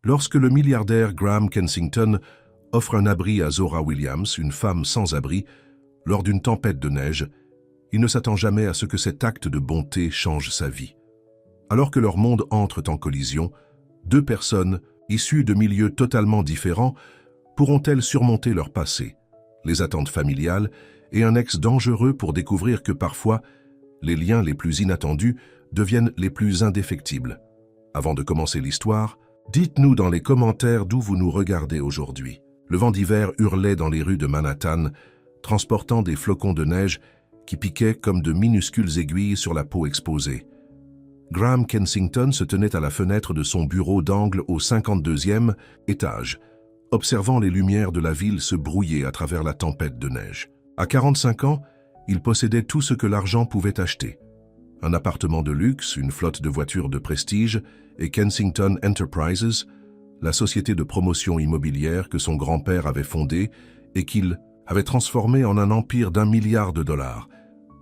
Lorsque le milliardaire Graham Kensington offre un abri à Zora Williams, une femme sans abri, lors d'une tempête de neige, il ne s'attend jamais à ce que cet acte de bonté change sa vie. Alors que leurs mondes entrent en collision, deux personnes, issues de milieux totalement différents, pourront-elles surmonter leur passé, les attentes familiales et un ex dangereux pour découvrir que parfois, les liens les plus inattendus deviennent les plus indéfectibles. Avant de commencer l'histoire, dites-nous dans les commentaires d'où vous nous regardez aujourd'hui. Le vent d'hiver hurlait dans les rues de Manhattan, transportant des flocons de neige qui piquaient comme de minuscules aiguilles sur la peau exposée. Graham Kensington se tenait à la fenêtre de son bureau d'angle au 52e étage, observant les lumières de la ville se brouiller à travers la tempête de neige. À 45 ans, il possédait tout ce que l'argent pouvait acheter. Un appartement de luxe, une flotte de voitures de prestige et Kensington Enterprises, la société de promotion immobilière que son grand-père avait fondée et qu'il avait transformée en un empire d'1 milliard de dollars.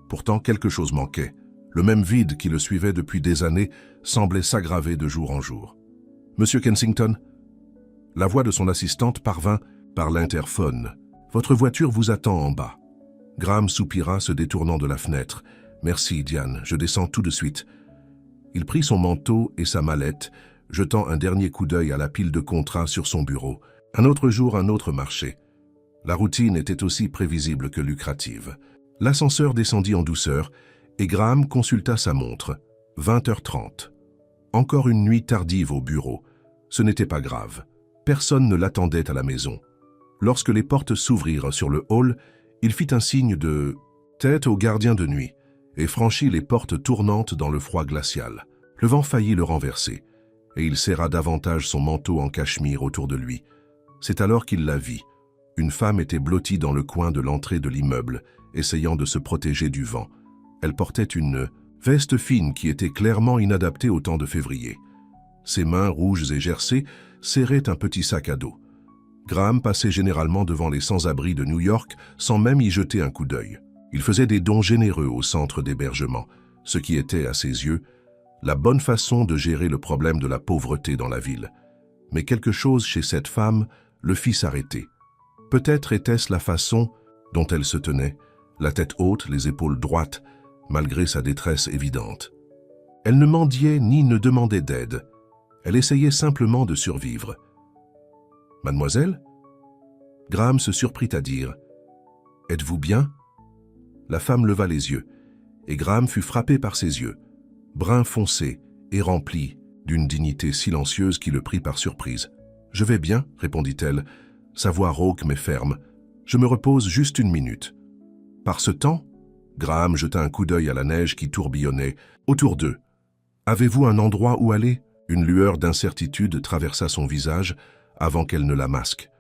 Pourtant, quelque chose manquait. Le même vide qui le suivait depuis des années semblait s'aggraver de jour en jour. « Monsieur Kensington ?» La voix de son assistante parvint par l'interphone. « Votre voiture vous attend en bas. » Graham soupira, se détournant de la fenêtre. « Merci, Diane, je descends tout de suite. » Il prit son manteau et sa mallette, jetant un dernier coup d'œil à la pile de contrats sur son bureau. Un autre jour, un autre marché. La routine était aussi prévisible que lucrative. L'ascenseur descendit en douceur et Graham consulta sa montre. 20h30. Encore une nuit tardive au bureau. Ce n'était pas grave. Personne ne l'attendait à la maison. Lorsque les portes s'ouvrirent sur le hall, il fit un signe de tête au gardien de nuit et franchit les portes tournantes dans le froid glacial. Le vent faillit le renverser, et il serra davantage son manteau en cachemire autour de lui. C'est alors qu'il la vit. Une femme était blottie dans le coin de l'entrée de l'immeuble, essayant de se protéger du vent. Elle portait une veste fine qui était clairement inadaptée au temps de février. Ses mains rouges et gercées serraient un petit sac à dos. Graham passait généralement devant les sans-abri de New York sans même y jeter un coup d'œil. Il faisait des dons généreux au centre d'hébergement, ce qui était, à ses yeux, la bonne façon de gérer le problème de la pauvreté dans la ville. Mais quelque chose chez cette femme le fit s'arrêter. Peut-être était-ce la façon dont elle se tenait, la tête haute, les épaules droites, malgré sa détresse évidente. Elle ne mendiait ni ne demandait d'aide. Elle essayait simplement de survivre. « Mademoiselle ?» Graham se surprit à dire « Êtes-vous bien ?» La femme leva les yeux, et Graham fut frappé par ses yeux, brun foncé et remplis d'une dignité silencieuse qui le prit par surprise. « Je vais bien, » répondit-elle, sa voix rauque mais ferme. « Je me repose juste une minute. » Par ce temps, Graham jeta un coup d'œil à la neige qui tourbillonnait autour d'eux. « Avez-vous un endroit où aller ?» Une lueur d'incertitude traversa son visage avant qu'elle ne la masque.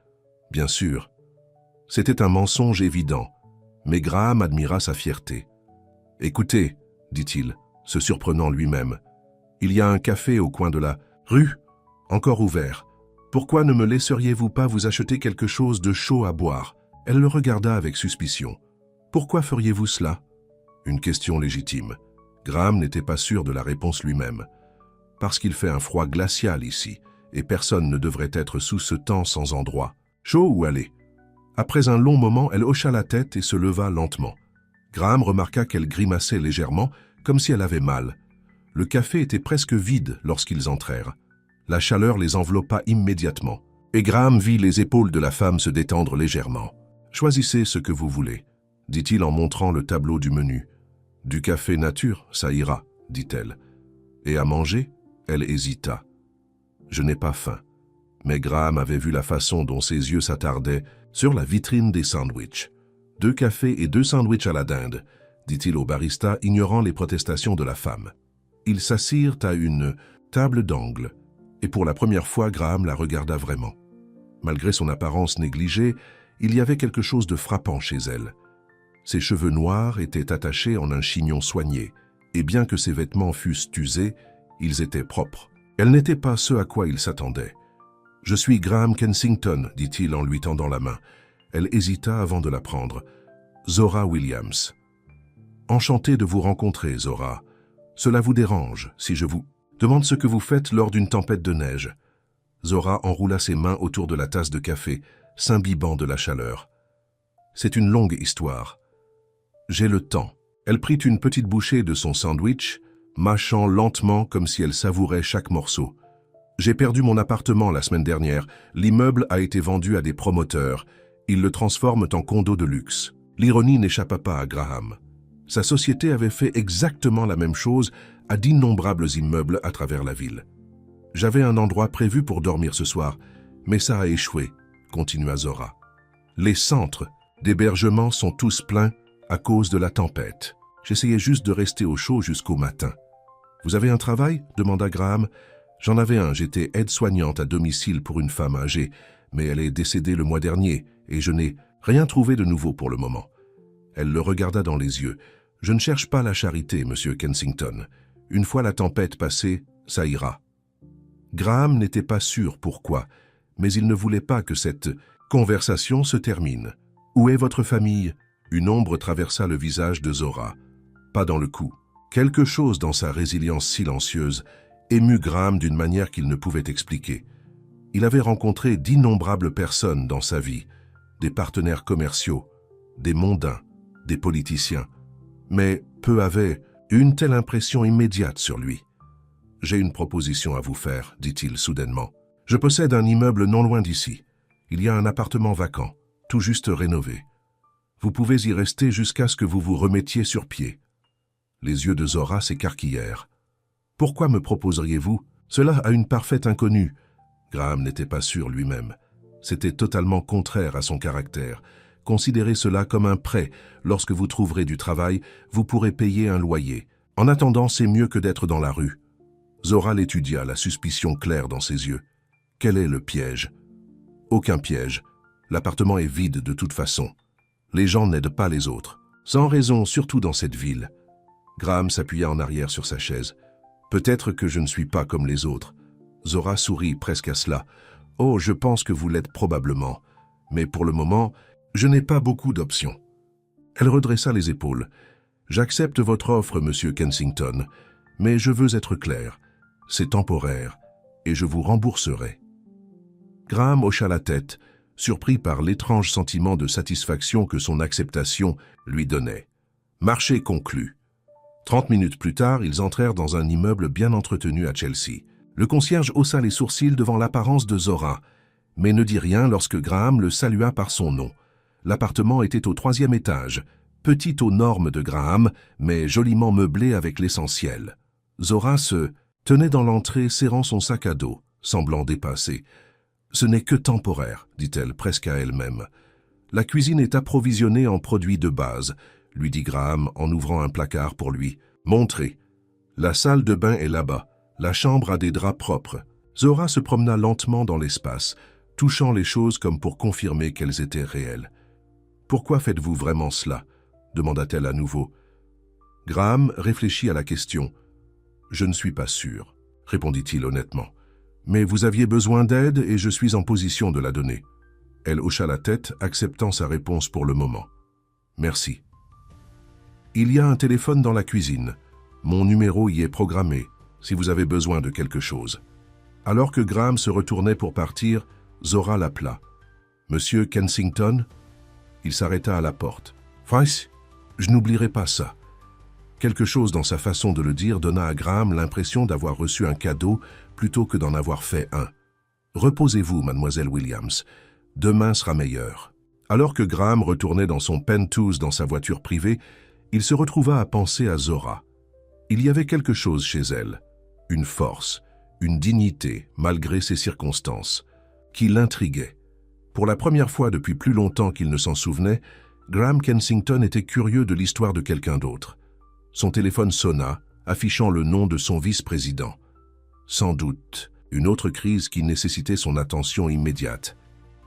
Bien sûr, c'était un mensonge évident, mais Graham admira sa fierté. « Écoutez, » dit-il, se surprenant lui-même, « il y a un café au coin de la rue, encore ouvert. Pourquoi ne me laisseriez-vous pas vous acheter quelque chose de chaud à boire ?» Elle le regarda avec suspicion. « Pourquoi feriez-vous cela ?» Une question légitime. Graham n'était pas sûr de la réponse lui-même. « Parce qu'il fait un froid glacial ici, et personne ne devrait être sous ce temps sans endroit. Chaud ou aller ?» Après un long moment, elle hocha la tête et se leva lentement. Graham remarqua qu'elle grimaçait légèrement, comme si elle avait mal. Le café était presque vide lorsqu'ils entrèrent. La chaleur les enveloppa immédiatement, et Graham vit les épaules de la femme se détendre légèrement. « Choisissez ce que vous voulez, » dit-il en montrant le tableau du menu. « Du café nature, ça ira, » dit-elle. « Et à manger ?» Elle hésita. « Je n'ai pas faim. » Mais Graham avait vu la façon dont ses yeux s'attardaient sur la vitrine des sandwichs. « 2 cafés et 2 sandwichs à la dinde, » dit-il au barista, ignorant les protestations de la femme. Ils s'assirent à une table d'angle, et pour la première fois, Graham la regarda vraiment. Malgré son apparence négligée, il y avait quelque chose de frappant chez elle. Ses cheveux noirs étaient attachés en un chignon soigné, et bien que ses vêtements fussent usés, ils étaient propres. Elle n'était pas ce à quoi il s'attendait. « Je suis Graham Kensington, » dit-il en lui tendant la main. Elle hésita avant de la prendre. « Zora Williams. »« Enchanté de vous rencontrer, Zora. Cela vous dérange si je vous demande ce que vous faites lors d'une tempête de neige ?» Zora enroula ses mains autour de la tasse de café, s'imbibant de la chaleur. C'est une longue histoire. J'ai le temps. Elle prit une petite bouchée de son sandwich, mâchant lentement comme si elle savourait chaque morceau. J'ai perdu mon appartement la semaine dernière. L'immeuble a été vendu à des promoteurs. Ils le transforment en condo de luxe. L'ironie n'échappa pas à Graham. Sa société avait fait exactement la même chose à d'innombrables immeubles à travers la ville. J'avais un endroit prévu pour dormir ce soir, mais ça a échoué, continua Zora. Les centres d'hébergement sont tous pleins à cause de la tempête. J'essayais juste de rester au chaud jusqu'au matin. Vous avez un travail? Demanda Graham. J'en avais un, j'étais aide-soignante à domicile pour une femme âgée, mais elle est décédée le mois dernier et je n'ai rien trouvé de nouveau pour le moment. Elle le regarda dans les yeux. Je ne cherche pas la charité, monsieur Kensington. Une fois la tempête passée, ça ira. Graham n'était pas sûr pourquoi, mais il ne voulait pas que cette conversation se termine. Où est votre famille? Une ombre traversa le visage de Zora. Pas dans le cou. Quelque chose dans sa résilience silencieuse émut Graham d'une manière qu'il ne pouvait expliquer. Il avait rencontré d'innombrables personnes dans sa vie, des partenaires commerciaux, des mondains, des politiciens, mais peu avaient une telle impression immédiate sur lui. « J'ai une proposition à vous faire, dit-il soudainement. Je possède un immeuble non loin d'ici. Il y a un appartement vacant, tout juste rénové. Vous pouvez y rester jusqu'à ce que vous vous remettiez sur pied. » Les yeux de Zora s'écarquillèrent. « Pourquoi me proposeriez-vous? Cela a une parfaite inconnue. » Graham n'était pas sûr lui-même. C'était totalement contraire à son caractère. Considérez cela comme un prêt. Lorsque vous trouverez du travail, vous pourrez payer un loyer. En attendant, c'est mieux que d'être dans la rue. Zora l'étudia, la suspicion claire dans ses yeux. Quel est le piège? Aucun piège. L'appartement est vide de toute façon. Les gens n'aident pas les autres. Sans raison, surtout dans cette ville. Graham s'appuya en arrière sur sa chaise. Peut-être que je ne suis pas comme les autres. Zora sourit presque à cela. Oh, je pense que vous l'êtes probablement. Mais pour le moment, je n'ai pas beaucoup d'options. Elle redressa les épaules. J'accepte votre offre, monsieur Kensington, mais je veux être clair. C'est temporaire, et je vous rembourserai. Graham hocha la tête, surpris par l'étrange sentiment de satisfaction que son acceptation lui donnait. Marché conclu. 30 minutes plus tard, ils entrèrent dans un immeuble bien entretenu à Chelsea. Le concierge haussa les sourcils devant l'apparence de Zora, mais ne dit rien lorsque Graham le salua par son nom. L'appartement était au 3e étage, petit aux normes de Graham, mais joliment meublé avec l'essentiel. Zora se tenait dans l'entrée serrant son sac à dos, semblant dépassée. « Ce n'est que temporaire, dit-elle presque à elle-même. La cuisine est approvisionnée en produits de base, lui dit Graham en ouvrant un placard pour lui. Montrez. La salle de bain est là-bas. La chambre a des draps propres. Zora se promena lentement dans l'espace, touchant les choses comme pour confirmer qu'elles étaient réelles. « Pourquoi faites-vous vraiment cela ?» demanda-t-elle à nouveau. Graham réfléchit à la question. « Je ne suis pas sûr, » répondit-il honnêtement. « Mais vous aviez besoin d'aide et je suis en position de la donner. » Elle hocha la tête, acceptant sa réponse pour le moment. « Merci. » « Il y a un téléphone dans la cuisine. Mon numéro y est programmé, si vous avez besoin de quelque chose. » Alors que Graham se retournait pour partir, Zora l'appela. « Monsieur Kensington ?» Il s'arrêta à la porte. « Price, je n'oublierai pas ça. » Quelque chose dans sa façon de le dire donna à Graham l'impression d'avoir reçu un cadeau plutôt que d'en avoir fait un. « Reposez-vous, mademoiselle Williams. Demain sera meilleur. » Alors que Graham retournait dans son penthouse dans sa voiture privée, il se retrouva à penser à Zora. Il y avait quelque chose chez elle, une force, une dignité, malgré ses circonstances, qui l'intriguait. Pour la première fois depuis plus longtemps qu'il ne s'en souvenait, Graham Kensington était curieux de l'histoire de quelqu'un d'autre. Son téléphone sonna, affichant le nom de son vice-président. Sans doute, une autre crise qui nécessitait son attention immédiate.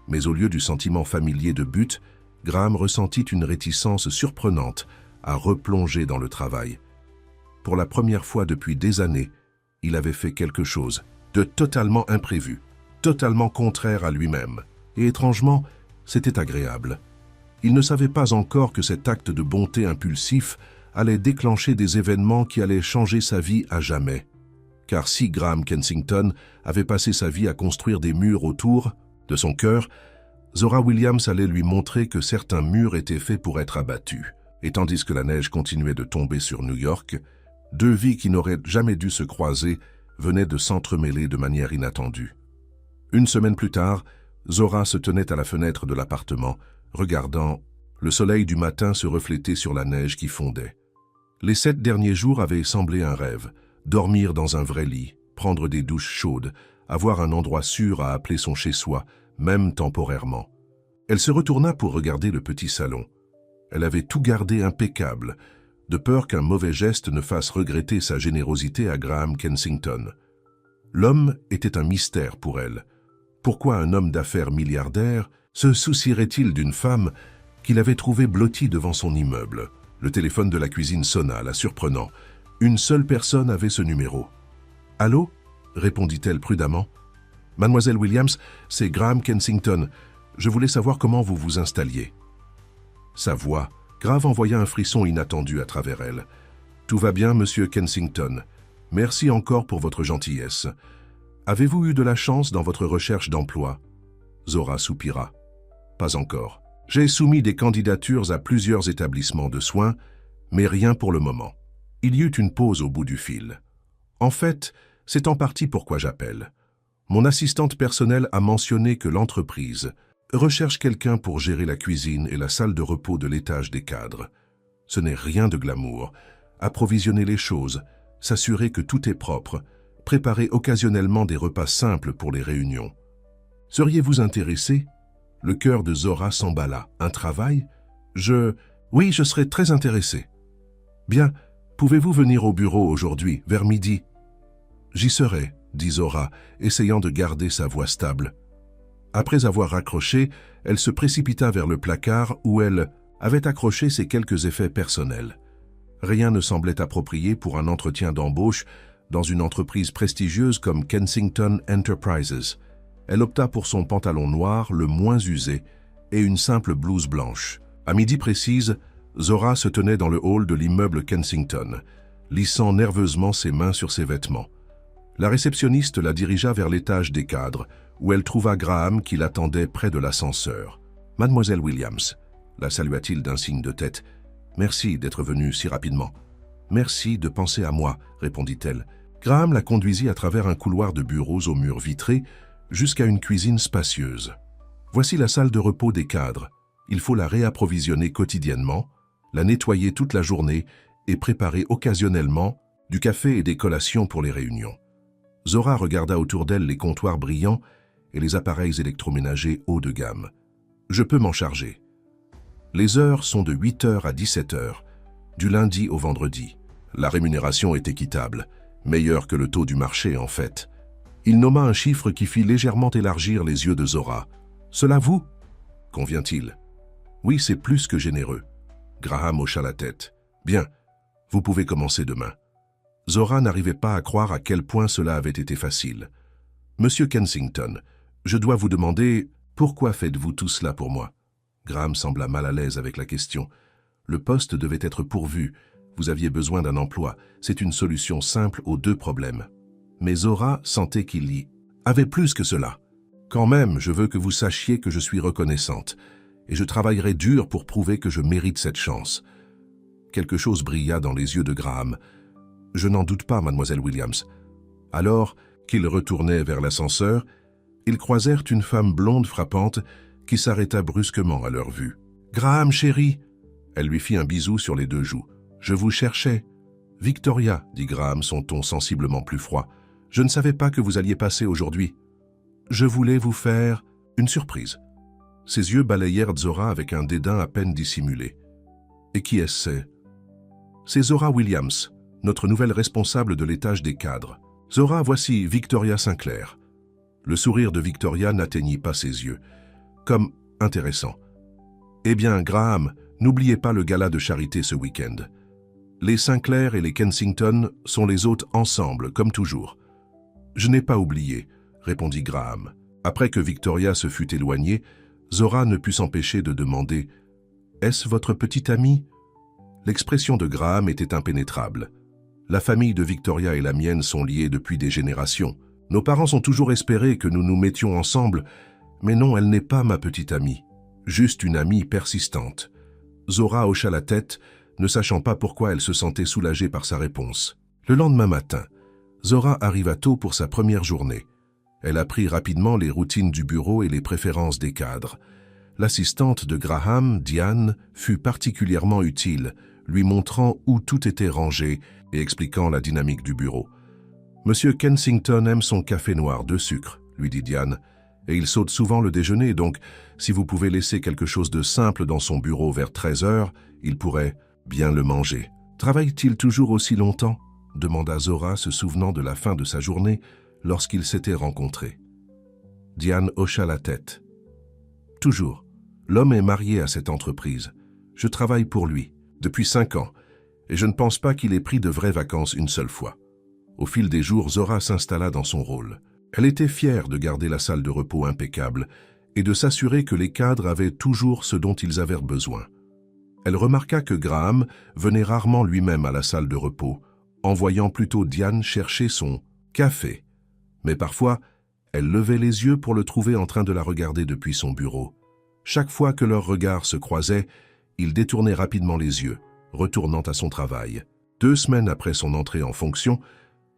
Mais au lieu du sentiment familier de but, Graham ressentit une réticence surprenante à replonger dans le travail. Pour la première fois depuis des années, il avait fait quelque chose de totalement imprévu, totalement contraire à lui-même. Et étrangement, c'était agréable. Il ne savait pas encore que cet acte de bonté impulsif allait déclencher des événements qui allaient changer sa vie à jamais. car si Graham Kensington avait passé sa vie à construire des murs autour de son cœur, Zora Williams allait lui montrer que certains murs étaient faits pour être abattus. Et tandis que la neige continuait de tomber sur New York, deux vies qui n'auraient jamais dû se croiser venaient de s'entremêler de manière inattendue. Une semaine plus tard, Zora se tenait à la fenêtre de l'appartement, regardant le soleil du matin se refléter sur la neige qui fondait. Les 7 derniers jours avaient semblé un rêve. Dormir dans un vrai lit, prendre des douches chaudes, avoir un endroit sûr à appeler son chez-soi, même temporairement. Elle se retourna pour regarder le petit salon. Elle avait tout gardé impeccable, de peur qu'un mauvais geste ne fasse regretter sa générosité à Graham Kensington. L'homme était un mystère pour elle. Pourquoi un homme d'affaires milliardaire se soucierait-il d'une femme qu'il avait trouvée blottie devant son immeuble? Le téléphone de la cuisine sonna, la surprenant. Une seule personne avait ce numéro. « Allô ?» répondit-elle prudemment. « Mademoiselle Williams, c'est Graham Kensington. Je voulais savoir comment vous vous installiez. » Sa voix, grave, envoya un frisson inattendu à travers elle. « Tout va bien, monsieur Kensington. Merci encore pour votre gentillesse. Avez-vous eu de la chance dans votre recherche d'emploi ?» Zora soupira. « Pas encore. J'ai soumis des candidatures à plusieurs établissements de soins, mais rien pour le moment. » Il y eut une pause au bout du fil. « En fait, c'est en partie pourquoi j'appelle. Mon assistante personnelle a mentionné que l'entreprise recherche quelqu'un pour gérer la cuisine et la salle de repos de l'étage des cadres. Ce n'est rien de glamour. Approvisionner les choses, s'assurer que tout est propre, préparer occasionnellement des repas simples pour les réunions. Seriez-vous intéressé ?» Le cœur de Zora s'emballa. « Un travail ? Oui, je serais très intéressé. »« Bien, pouvez-vous venir au bureau aujourd'hui, vers midi ?»« J'y serai, » dit Zora, essayant de garder sa voix stable. Après avoir raccroché, elle se précipita vers le placard où elle avait accroché ses quelques effets personnels. Rien ne semblait approprié pour un entretien d'embauche dans une entreprise prestigieuse comme Kensington Enterprises. Elle opta pour son pantalon noir, le moins usé, et une simple blouse blanche. À midi précise, Zora se tenait dans le hall de l'immeuble Kensington, lissant nerveusement ses mains sur ses vêtements. La réceptionniste la dirigea vers l'étage des cadres, où elle trouva Graham qui l'attendait près de l'ascenseur. « Mademoiselle Williams », la salua-t-il d'un signe de tête. « Merci d'être venue si rapidement. »« Merci de penser à moi », répondit-elle. Graham la conduisit à travers un couloir de bureaux aux murs vitrés jusqu'à une cuisine spacieuse. « Voici la salle de repos des cadres. Il faut la réapprovisionner quotidiennement, la nettoyer toute la journée et préparer occasionnellement du café et des collations pour les réunions. » Zora regarda autour d'elle les comptoirs brillants et les appareils électroménagers haut de gamme. « Je peux m'en charger. » Les heures sont de 8h à 17h, du lundi au vendredi. La rémunération est équitable, meilleure que le taux du marché en fait. Il nomma un chiffre qui fit légèrement élargir les yeux de Zora. « Cela vous ?» convient-il. « Oui, c'est plus que généreux. » Graham hocha la tête. « Bien, vous pouvez commencer demain. » Zora n'arrivait pas à croire à quel point cela avait été facile. « Monsieur Kensington, je dois vous demander, pourquoi faites-vous tout cela pour moi ?» Graham sembla mal à l'aise avec la question. Le poste devait être pourvu. Vous aviez besoin d'un emploi. C'est une solution simple aux 2 problèmes. Mais Zora sentait qu'il y avait plus que cela. « Quand même, je veux que vous sachiez que je suis reconnaissante, et je travaillerai dur pour prouver que je mérite cette chance. » Quelque chose brilla dans les yeux de Graham. « Je n'en doute pas, mademoiselle Williams. » Alors qu'ils retournaient vers l'ascenseur, ils croisèrent une femme blonde frappante qui s'arrêta brusquement à leur vue. « Graham, chéri !» Elle lui fit un bisou sur les 2 joues. « Je vous cherchais. »« Victoria, » dit Graham, son ton sensiblement plus froid. « Je ne savais pas que vous alliez passer aujourd'hui. Je voulais vous faire une surprise. » Ses yeux balayèrent Zora avec un dédain à peine dissimulé. « Et qui est-ce c'est ?»« C'est Zora Williams, notre nouvelle responsable de l'étage des cadres. Zora, voici Victoria Sinclair. » Le sourire de Victoria n'atteignit pas ses yeux. Comme intéressant. « Eh bien, Graham, n'oubliez pas le gala de charité ce week-end. Les Sinclair et les Kensington sont les hôtes ensemble, comme toujours. »« Je n'ai pas oublié, » répondit Graham. Après que Victoria se fut éloignée, Zora ne put s'empêcher de demander « Est-ce votre petite amie ?» L'expression de Graham était impénétrable. La famille de Victoria et la mienne sont liées depuis des générations. Nos parents ont toujours espéré que nous nous mettions ensemble, mais non, elle n'est pas ma petite amie. Juste une amie persistante. » Zora hocha la tête, ne sachant pas pourquoi elle se sentait soulagée par sa réponse. Le lendemain matin, Zora arriva tôt pour sa première journée. Elle apprit rapidement les routines du bureau et les préférences des cadres. L'assistante de Graham, Diane, fut particulièrement utile, lui montrant où tout était rangé et expliquant la dynamique du bureau. « Monsieur Kensington aime son café noir de sucre, » lui dit Diane, « et il saute souvent le déjeuner, donc si vous pouvez laisser quelque chose de simple dans son bureau vers 13 heures, il pourrait bien le manger. »« Travaille-t-il toujours aussi longtemps ?» demanda Zora, se souvenant de la fin de sa journée lorsqu'ils s'étaient rencontrés. Diane hocha la tête. « Toujours. L'homme est marié à cette entreprise. Je travaille pour lui, depuis 5 ans, et je ne pense pas qu'il ait pris de vraies vacances une seule fois. » Au fil des jours, Zora s'installa dans son rôle. Elle était fière de garder la salle de repos impeccable et de s'assurer que les cadres avaient toujours ce dont ils avaient besoin. Elle remarqua que Graham venait rarement lui-même à la salle de repos, envoyant plutôt Diane chercher son café. Mais parfois, elle levait les yeux pour le trouver en train de la regarder depuis son bureau. Chaque fois que leurs regards se croisaient, il détournait rapidement les yeux, retournant à son travail. 2 semaines après son entrée en fonction,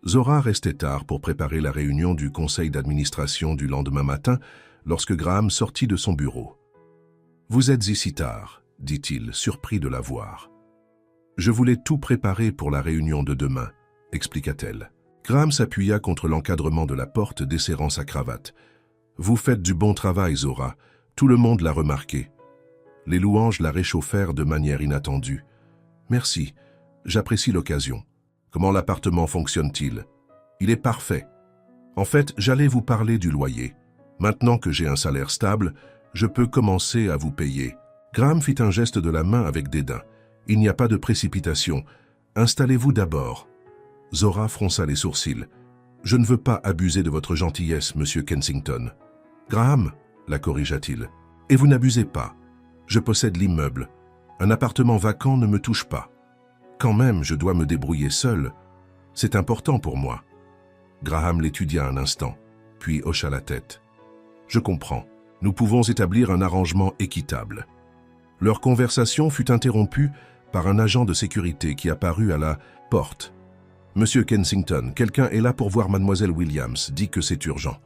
Zora restait tard pour préparer la réunion du conseil d'administration du lendemain matin lorsque Graham sortit de son bureau. « Vous êtes ici tard, » dit-il, surpris de la voir. « Je voulais tout préparer pour la réunion de demain, » expliqua-t-elle. Graham s'appuya contre l'encadrement de la porte, desserrant sa cravate. « Vous faites du bon travail, Zora. Tout le monde l'a remarqué. » Les louanges la réchauffèrent de manière inattendue. « Merci, j'apprécie l'occasion. Comment l'appartement fonctionne-t-il? » « Il est parfait. En fait, j'allais vous parler du loyer. Maintenant que j'ai un salaire stable, je peux commencer à vous payer. » Graham fit un geste de la main avec dédain. « Il n'y a pas de précipitation. Installez-vous d'abord. » Zora fronça les sourcils. « Je ne veux pas abuser de votre gentillesse, monsieur Kensington. »« Graham, » la corrigea-t-il. « Et vous n'abusez pas. Je possède l'immeuble. Un appartement vacant ne me touche pas. Quand même, je dois me débrouiller seul. C'est important pour moi. » Graham l'étudia un instant, puis hocha la tête. « Je comprends. Nous pouvons établir un arrangement équitable. » Leur conversation fut interrompue par un agent de sécurité qui apparut à la porte. « Monsieur Kensington, quelqu'un est là pour voir mademoiselle Williams, dit que c'est urgent. »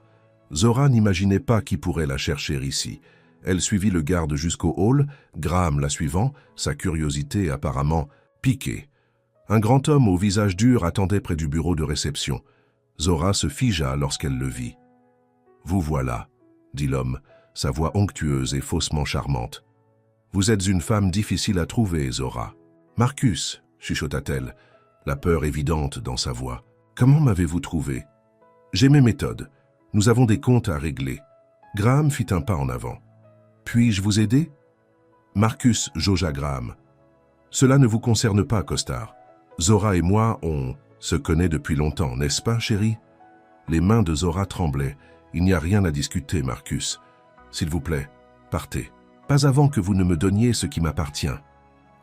Zora n'imaginait pas qui pourrait la chercher ici. Elle suivit le garde jusqu'au hall, Graham la suivant, sa curiosité apparemment piquée. Un grand homme au visage dur attendait près du bureau de réception. Zora se figea lorsqu'elle le vit. « Vous voilà, » dit l'homme, sa voix onctueuse et faussement charmante. « Vous êtes une femme difficile à trouver, Zora. »« Marcus, » chuchota-t-elle, la peur évidente dans sa voix. « Comment m'avez-vous trouvé ?»« J'ai mes méthodes. Nous avons des comptes à régler. » Graham fit un pas en avant. « Puis-je vous aider ?» Marcus jaugea Graham. « Cela ne vous concerne pas, costard. Zora et moi, on se connaît depuis longtemps, n'est-ce pas, chérie ?» Les mains de Zora tremblaient. « Il n'y a rien à discuter, Marcus. S'il vous plaît, partez. Pas avant que vous ne me donniez ce qui m'appartient. »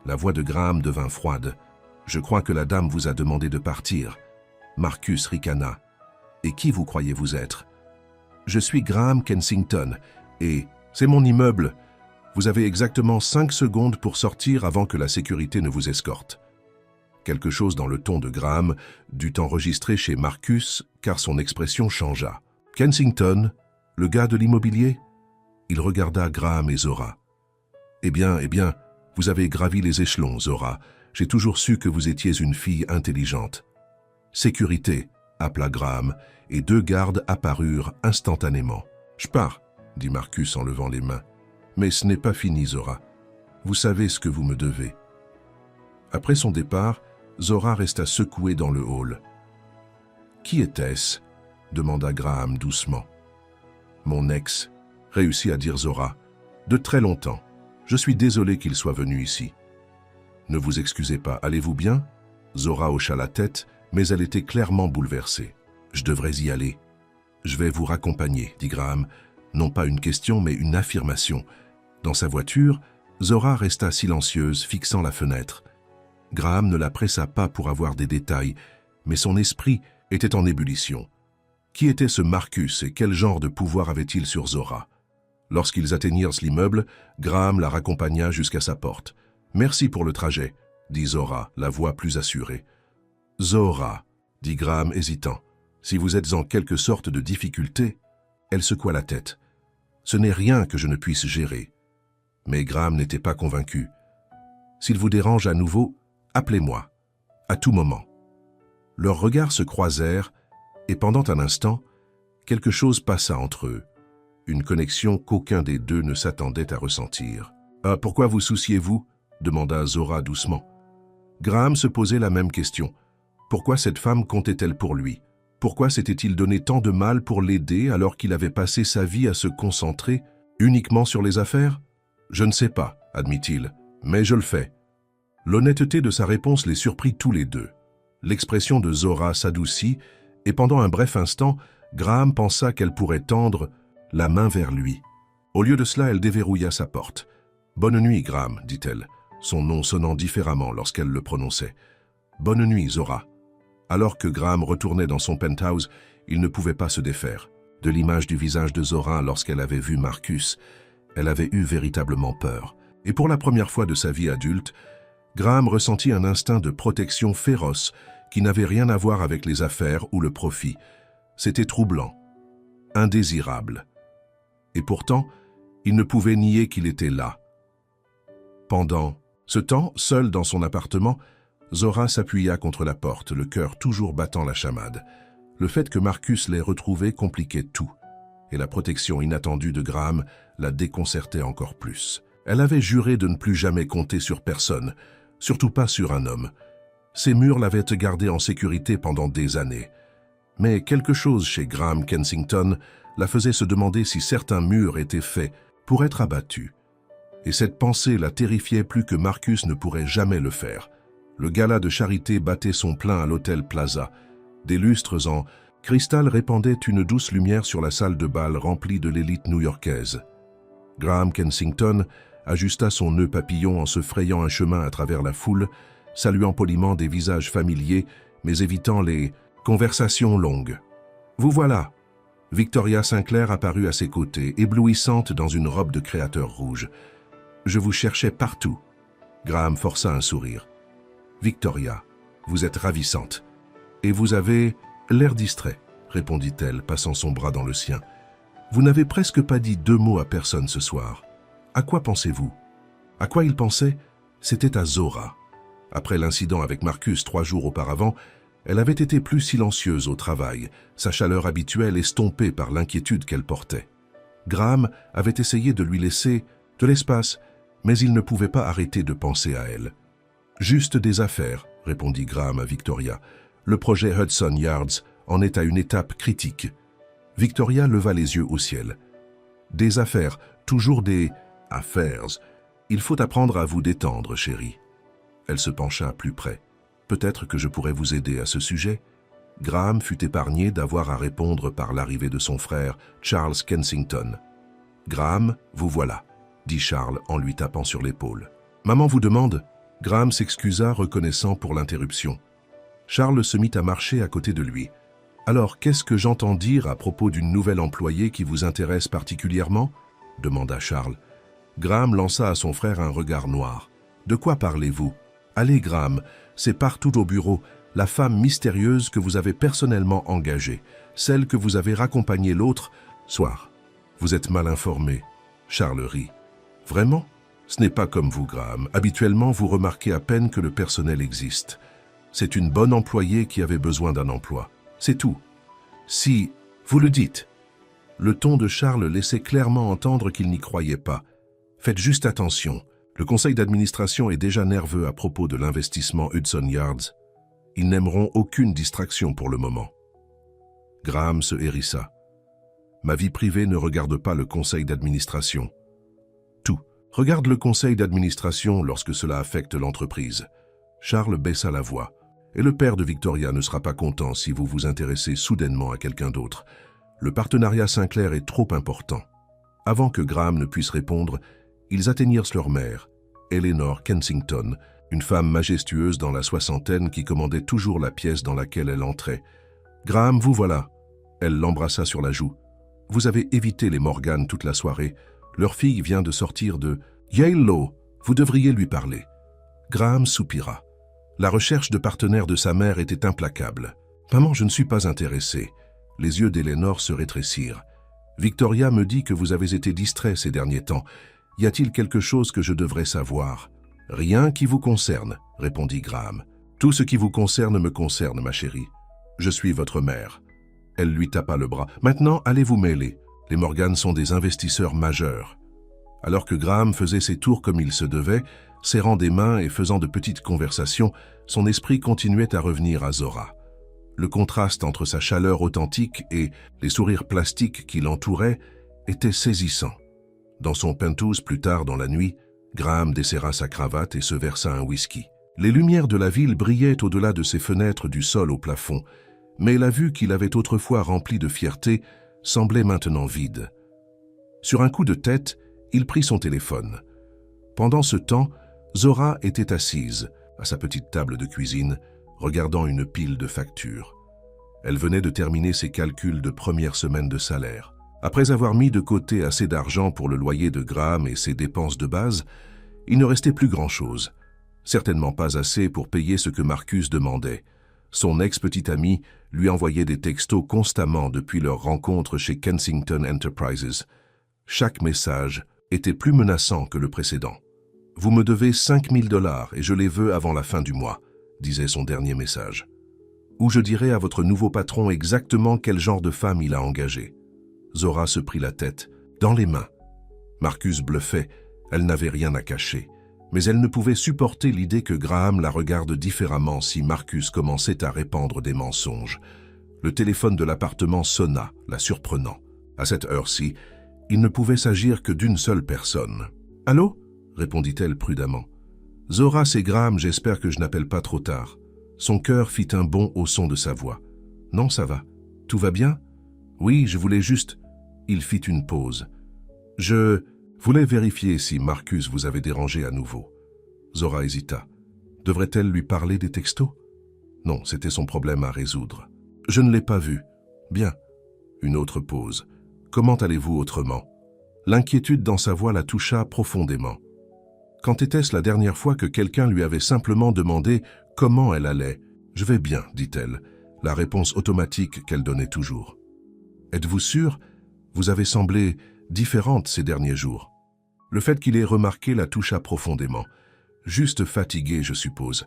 La voix de Graham devint froide. « Je crois que la dame vous a demandé de partir. » Marcus ricana. « Et qui vous croyez-vous être ?»« Je suis Graham Kensington, et c'est mon immeuble. Vous avez exactement 5 secondes pour sortir avant que la sécurité ne vous escorte. » Quelque chose dans le ton de Graham dut enregistrer chez Marcus, car son expression changea. « Kensington, le gars de l'immobilier ?» Il regarda Graham et Zora. « Eh bien, vous avez gravi les échelons, Zora. J'ai toujours su que vous étiez une fille intelligente. »« Sécurité !» appela Graham, et 2 gardes apparurent instantanément. « Je pars !» dit Marcus en levant les mains. « Mais ce n'est pas fini, Zora. Vous savez ce que vous me devez. » Après son départ, Zora resta secouée dans le hall. « Qui était-ce » demanda Graham doucement. « Mon ex » réussit à dire Zora. « De très longtemps. Je suis désolé qu'il soit venu ici. »« Ne vous excusez pas, allez-vous bien ?» Zora hocha la tête, mais elle était clairement bouleversée. « Je devrais y aller. »« Je vais vous raccompagner, » dit Graham. Non pas une question, mais une affirmation. Dans sa voiture, Zora resta silencieuse, fixant la fenêtre. Graham ne la pressa pas pour avoir des détails, mais son esprit était en ébullition. Qui était ce Marcus et quel genre de pouvoir avait-il sur Zora? Lorsqu'ils atteignirent l'immeuble, Graham la raccompagna jusqu'à sa porte. « Merci pour le trajet », dit Zora, la voix plus assurée. « Zora », dit Graham hésitant, « si vous êtes en quelque sorte de difficulté ?» Elle secoua la tête. « Ce n'est rien que je ne puisse gérer. » Mais Graham n'était pas convaincu. « S'il vous dérange à nouveau, appelez-moi, à tout moment. » Leurs regards se croisèrent et pendant un instant, quelque chose passa entre eux. Une connexion qu'aucun des deux ne s'attendait à ressentir. « Ah, pourquoi vous souciez-vous » demanda Zora doucement. Graham se posait la même question. Pourquoi cette femme comptait-elle pour lui? Pourquoi s'était-il donné tant de mal pour l'aider alors qu'il avait passé sa vie à se concentrer uniquement sur les affaires? Je ne sais pas, admit-il, mais je le fais. L'honnêteté de sa réponse les surprit tous les deux. L'expression de Zora s'adoucit et pendant un bref instant, Graham pensa qu'elle pourrait tendre la main vers lui. Au lieu de cela, elle déverrouilla sa porte. « Bonne nuit, Graham, dit-elle, son nom sonnant différemment lorsqu'elle le prononçait. « Bonne nuit, Zora. » Alors que Graham retournait dans son penthouse, il ne pouvait pas se défaire. De l'image du visage de Zora lorsqu'elle avait vu Marcus, elle avait eu véritablement peur. Et pour la première fois de sa vie adulte, Graham ressentit un instinct de protection féroce qui n'avait rien à voir avec les affaires ou le profit. C'était troublant, indésirable. Et pourtant, il ne pouvait nier qu'il était là. Pendant ce temps, seul dans son appartement, Zora s'appuya contre la porte, le cœur toujours battant la chamade. Le fait que Marcus l'ait retrouvé compliquait tout, et la protection inattendue de Graham la déconcertait encore plus. Elle avait juré de ne plus jamais compter sur personne, surtout pas sur un homme. Ces murs l'avaient gardée en sécurité pendant des années. Mais quelque chose chez Graham Kensington la faisait se demander si certains murs étaient faits pour être abattus. Et cette pensée la terrifiait plus que Marcus ne pourrait jamais le faire. Le gala de charité battait son plein à l'hôtel Plaza. Des lustres en cristal répandaient une douce lumière sur la salle de bal remplie de l'élite new-yorkaise. Graham Kensington ajusta son nœud papillon en se frayant un chemin à travers la foule, saluant poliment des visages familiers, mais évitant les conversations longues. « Vous voilà !» Victoria Sinclair apparut à ses côtés, éblouissante dans une robe de créateur rouge. « Je vous cherchais partout. » Graham força un sourire. « Victoria, vous êtes ravissante. Et vous avez l'air distrait, » répondit-elle, passant son bras dans le sien. « Vous n'avez presque pas dit deux mots à personne ce soir. À quoi pensez-vous » À quoi il pensait? C'était à Zora. Après l'incident avec Marcus 3 jours auparavant, elle avait été plus silencieuse au travail, sa chaleur habituelle estompée par l'inquiétude qu'elle portait. Graham avait essayé de lui laisser de l'espace, mais il ne pouvait pas arrêter de penser à elle. « Juste des affaires », répondit Graham à Victoria. « Le projet Hudson Yards en est à une étape critique. » Victoria leva les yeux au ciel. « Des affaires, toujours des affaires. Il faut apprendre à vous détendre, chérie. » Elle se pencha plus près. « Peut-être que je pourrais vous aider à ce sujet ?» Graham fut épargné d'avoir à répondre par l'arrivée de son frère, Charles Kensington. « Graham, vous voilà, » dit Charles en lui tapant sur l'épaule. « Maman vous demande ?» Graham s'excusa, reconnaissant pour l'interruption. Charles se mit à marcher à côté de lui. « Alors, qu'est-ce que j'entends dire à propos d'une nouvelle employée qui vous intéresse particulièrement ?» demanda Charles. Graham lança à son frère un regard noir. « De quoi parlez-vous ?»« Allez, Graham, c'est partout au bureau, la femme mystérieuse que vous avez personnellement engagée, celle que vous avez raccompagnée l'autre soir. Vous êtes mal informé. » Charles rit. « Vraiment ? Ce n'est pas comme vous, Graham. Habituellement, vous remarquez à peine que le personnel existe. C'est une bonne employée qui avait besoin d'un emploi. C'est tout. Si vous le dites. » Le ton de Charles laissait clairement entendre qu'il n'y croyait pas. « Faites juste attention. Le conseil d'administration est déjà nerveux à propos de l'investissement Hudson Yards. Ils n'aimeront aucune distraction pour le moment. » Graham se hérissa. « Ma vie privée ne regarde pas le conseil d'administration. » Tout regarde le conseil d'administration lorsque cela affecte l'entreprise. Charles baissa la voix. « Et le père de Victoria ne sera pas content si vous vous intéressez soudainement à quelqu'un d'autre. Le partenariat Sinclair est trop important. » Avant que Graham ne puisse répondre, ils atteignirent leur mère, Eleanor Kensington, une femme majestueuse dans la soixantaine qui commandait toujours la pièce dans laquelle elle entrait. « Graham, vous voilà !» Elle l'embrassa sur la joue. « Vous avez évité les Morgan toute la soirée. Leur fille vient de sortir de Yale Law. Vous devriez lui parler. » Graham soupira. La recherche de partenaire de sa mère était implacable. « Maman, je ne suis pas intéressé. » Les yeux d'Eleanor se rétrécirent. « Victoria me dit que vous avez été distrait ces derniers temps. Y a-t-il quelque chose que je devrais savoir ?»« Rien qui vous concerne, » répondit Graham. « Tout ce qui vous concerne me concerne, ma chérie. Je suis votre mère. » Elle lui tapa le bras. « Maintenant, allez vous mêler. Les Morgan sont des investisseurs majeurs. » Alors que Graham faisait ses tours comme il se devait, serrant des mains et faisant de petites conversations, son esprit continuait à revenir à Zora. Le contraste entre sa chaleur authentique et les sourires plastiques qui l'entouraient était saisissant. Dans son penthouse plus tard dans la nuit, Graham desserra sa cravate et se versa un whisky. Les lumières de la ville brillaient au-delà de ses fenêtres du sol au plafond, mais la vue qu'il avait autrefois remplie de fierté semblait maintenant vide. Sur un coup de tête, il prit son téléphone. Pendant ce temps, Zora était assise, à sa petite table de cuisine, regardant une pile de factures. Elle venait de terminer ses calculs de première semaine de salaire. Après avoir mis de côté assez d'argent pour le loyer de Graham et ses dépenses de base, il ne restait plus grand-chose. Certainement pas assez pour payer ce que Marcus demandait. Son ex-petit ami lui envoyait des textos constamment depuis leur rencontre chez Kensington Enterprises. Chaque message était plus menaçant que le précédent. « Vous me devez 5 000 $ et je les veux avant la fin du mois », disait son dernier message. « Ou je dirai à votre nouveau patron exactement quel genre de femme il a engagé. » Zora se prit la tête, dans les mains. Marcus bluffait, elle n'avait rien à cacher. Mais elle ne pouvait supporter l'idée que Graham la regarde différemment si Marcus commençait à répandre des mensonges. Le téléphone de l'appartement sonna, la surprenant. À cette heure-ci, il ne pouvait s'agir que d'une seule personne. « Allô ?» répondit-elle prudemment. « Zora, c'est Graham, j'espère que je n'appelle pas trop tard. » Son cœur fit un bond au son de sa voix. « Non, ça va. Tout va bien ? » « Oui, je voulais juste... » Il fit une pause. « Je voulais vérifier si Marcus vous avait dérangé à nouveau. » Zora hésita. Devrait-elle lui parler des textos? Non, c'était son problème à résoudre. « Je ne l'ai pas vu. »« Bien. » Une autre pause. « Comment allez-vous autrement ?» L'inquiétude dans sa voix la toucha profondément. Quand était-ce la dernière fois que quelqu'un lui avait simplement demandé comment elle allait? « Je vais bien, dit-elle, la réponse automatique qu'elle donnait toujours. « Êtes-vous sûre? Vous avez semblé différente ces derniers jours. » Le fait qu'il ait remarqué la toucha profondément. « Juste fatiguée, je suppose. »«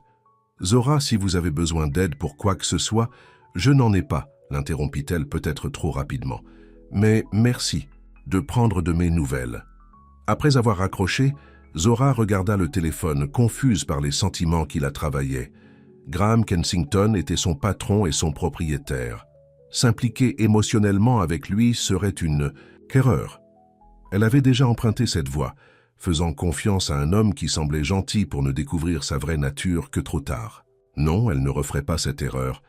Zora, si vous avez besoin d'aide pour quoi que ce soit, je n'en ai pas, l'interrompit-elle peut-être trop rapidement. Mais merci de prendre de mes nouvelles. » Après avoir raccroché, Zora regarda le téléphone, confuse par les sentiments qui la travaillaient. Graham Kensington était son patron et son propriétaire. S'impliquer émotionnellement avec lui serait une erreur. Elle avait déjà emprunté cette voie, faisant confiance à un homme qui semblait gentil pour ne découvrir sa vraie nature que trop tard. Non, elle ne referait pas cette erreur.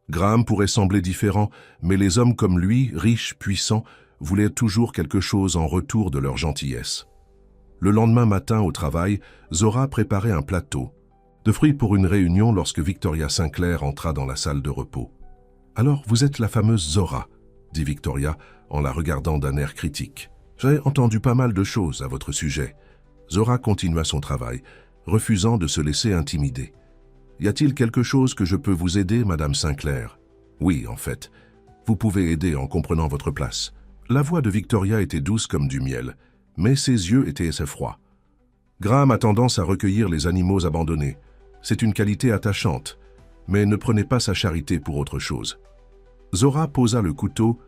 Graham pourrait sembler différent, mais les hommes comme lui, riches, puissants, voulaient toujours quelque chose en retour de leur gentillesse. Le lendemain matin au travail, Zora préparait un plateau de fruits pour une réunion lorsque Victoria Sinclair entra dans la salle de repos. « Alors, vous êtes la fameuse Zora », dit Victoria en la regardant d'un air critique. « J'ai entendu pas mal de choses à votre sujet. » Zora continua son travail, refusant de se laisser intimider. « Y a-t-il quelque chose que je peux vous aider, Madame Sinclair ?»« Oui, en fait. Vous pouvez aider en comprenant votre place. » La voix de Victoria était douce comme du miel, mais ses yeux étaient assez froids. Graham a tendance à recueillir les animaux abandonnés. C'est une qualité attachante, mais ne prenez pas sa charité pour autre chose. Zora posa le couteau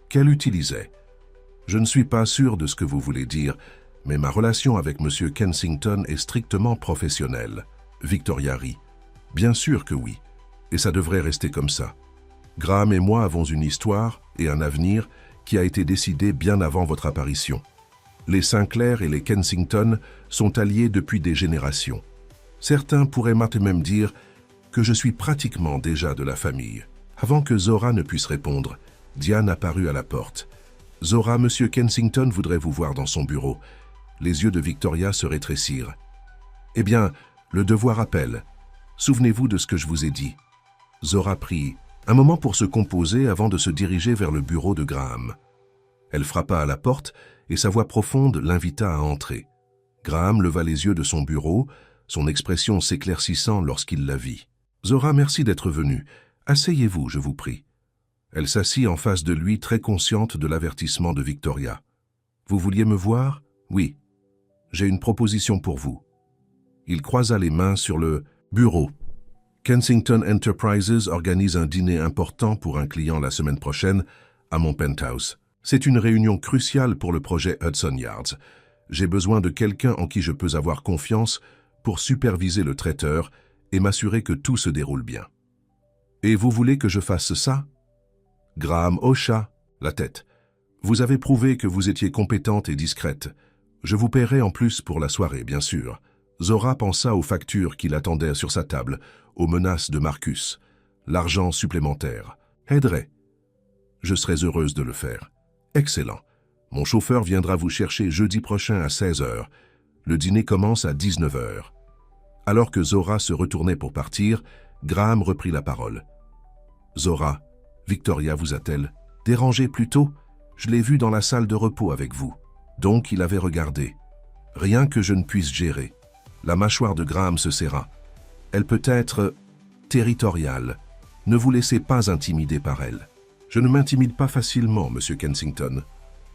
qu'elle utilisait. « Je ne suis pas sûr de ce que vous voulez dire, mais ma relation avec M. Kensington est strictement professionnelle. » Victoria rit. « Bien sûr que oui, et ça devrait rester comme ça. Graham et moi avons une histoire et un avenir qui a été décidé bien avant votre apparition. Les Sinclair et les Kensington sont alliés depuis des générations. Certains pourraient même dire que je suis pratiquement déjà de la famille. » Avant que Zora ne puisse répondre, Diane apparut à la porte. « Zora, M. Kensington voudrait vous voir dans son bureau. » Les yeux de Victoria se rétrécirent. « Eh bien, Le devoir appelle. Souvenez-vous de ce que je vous ai dit. » Zora prit un moment pour se composer avant de se diriger vers le bureau de Graham. Elle frappa à la porte et sa voix profonde l'invita à entrer. Graham leva les yeux de son bureau, son expression s'éclaircissant lorsqu'il la vit. « Zora, merci d'être venue. Asseyez-vous, je vous prie. » Elle s'assit en face de lui, très consciente de l'avertissement de Victoria. « Vous vouliez me voir ? Oui. J'ai une proposition pour vous. » Il croisa les mains sur le bureau. Kensington Enterprises organise un dîner important pour un client la semaine prochaine à mon penthouse. C'est une réunion cruciale pour le projet Hudson Yards. J'ai besoin de quelqu'un en qui je peux avoir confiance pour superviser le traiteur et m'assurer que tout se déroule bien. « Et vous voulez que je fasse ça ?» Graham hocha la tête. « Vous avez prouvé que vous étiez compétente et discrète. Je vous paierai en plus pour la soirée, bien sûr. » Zora pensa aux factures qui l'attendaient sur sa table, aux menaces de Marcus. L'argent supplémentaire. Aiderait. Je serais heureuse de le faire. Excellent. Mon chauffeur viendra vous chercher jeudi prochain à 16 h. Le dîner commence à 19 h. Alors que Zora se retournait pour partir, Graham reprit la parole. Zora, Victoria vous a-t-elle dérangé plus tôt? Je l'ai vu dans la salle de repos avec vous. Donc il avait regardé. Rien que je ne puisse gérer. La mâchoire de Graham se serra. Elle peut être territoriale. Ne vous laissez pas intimider par elle. Je ne m'intimide pas facilement, Monsieur Kensington.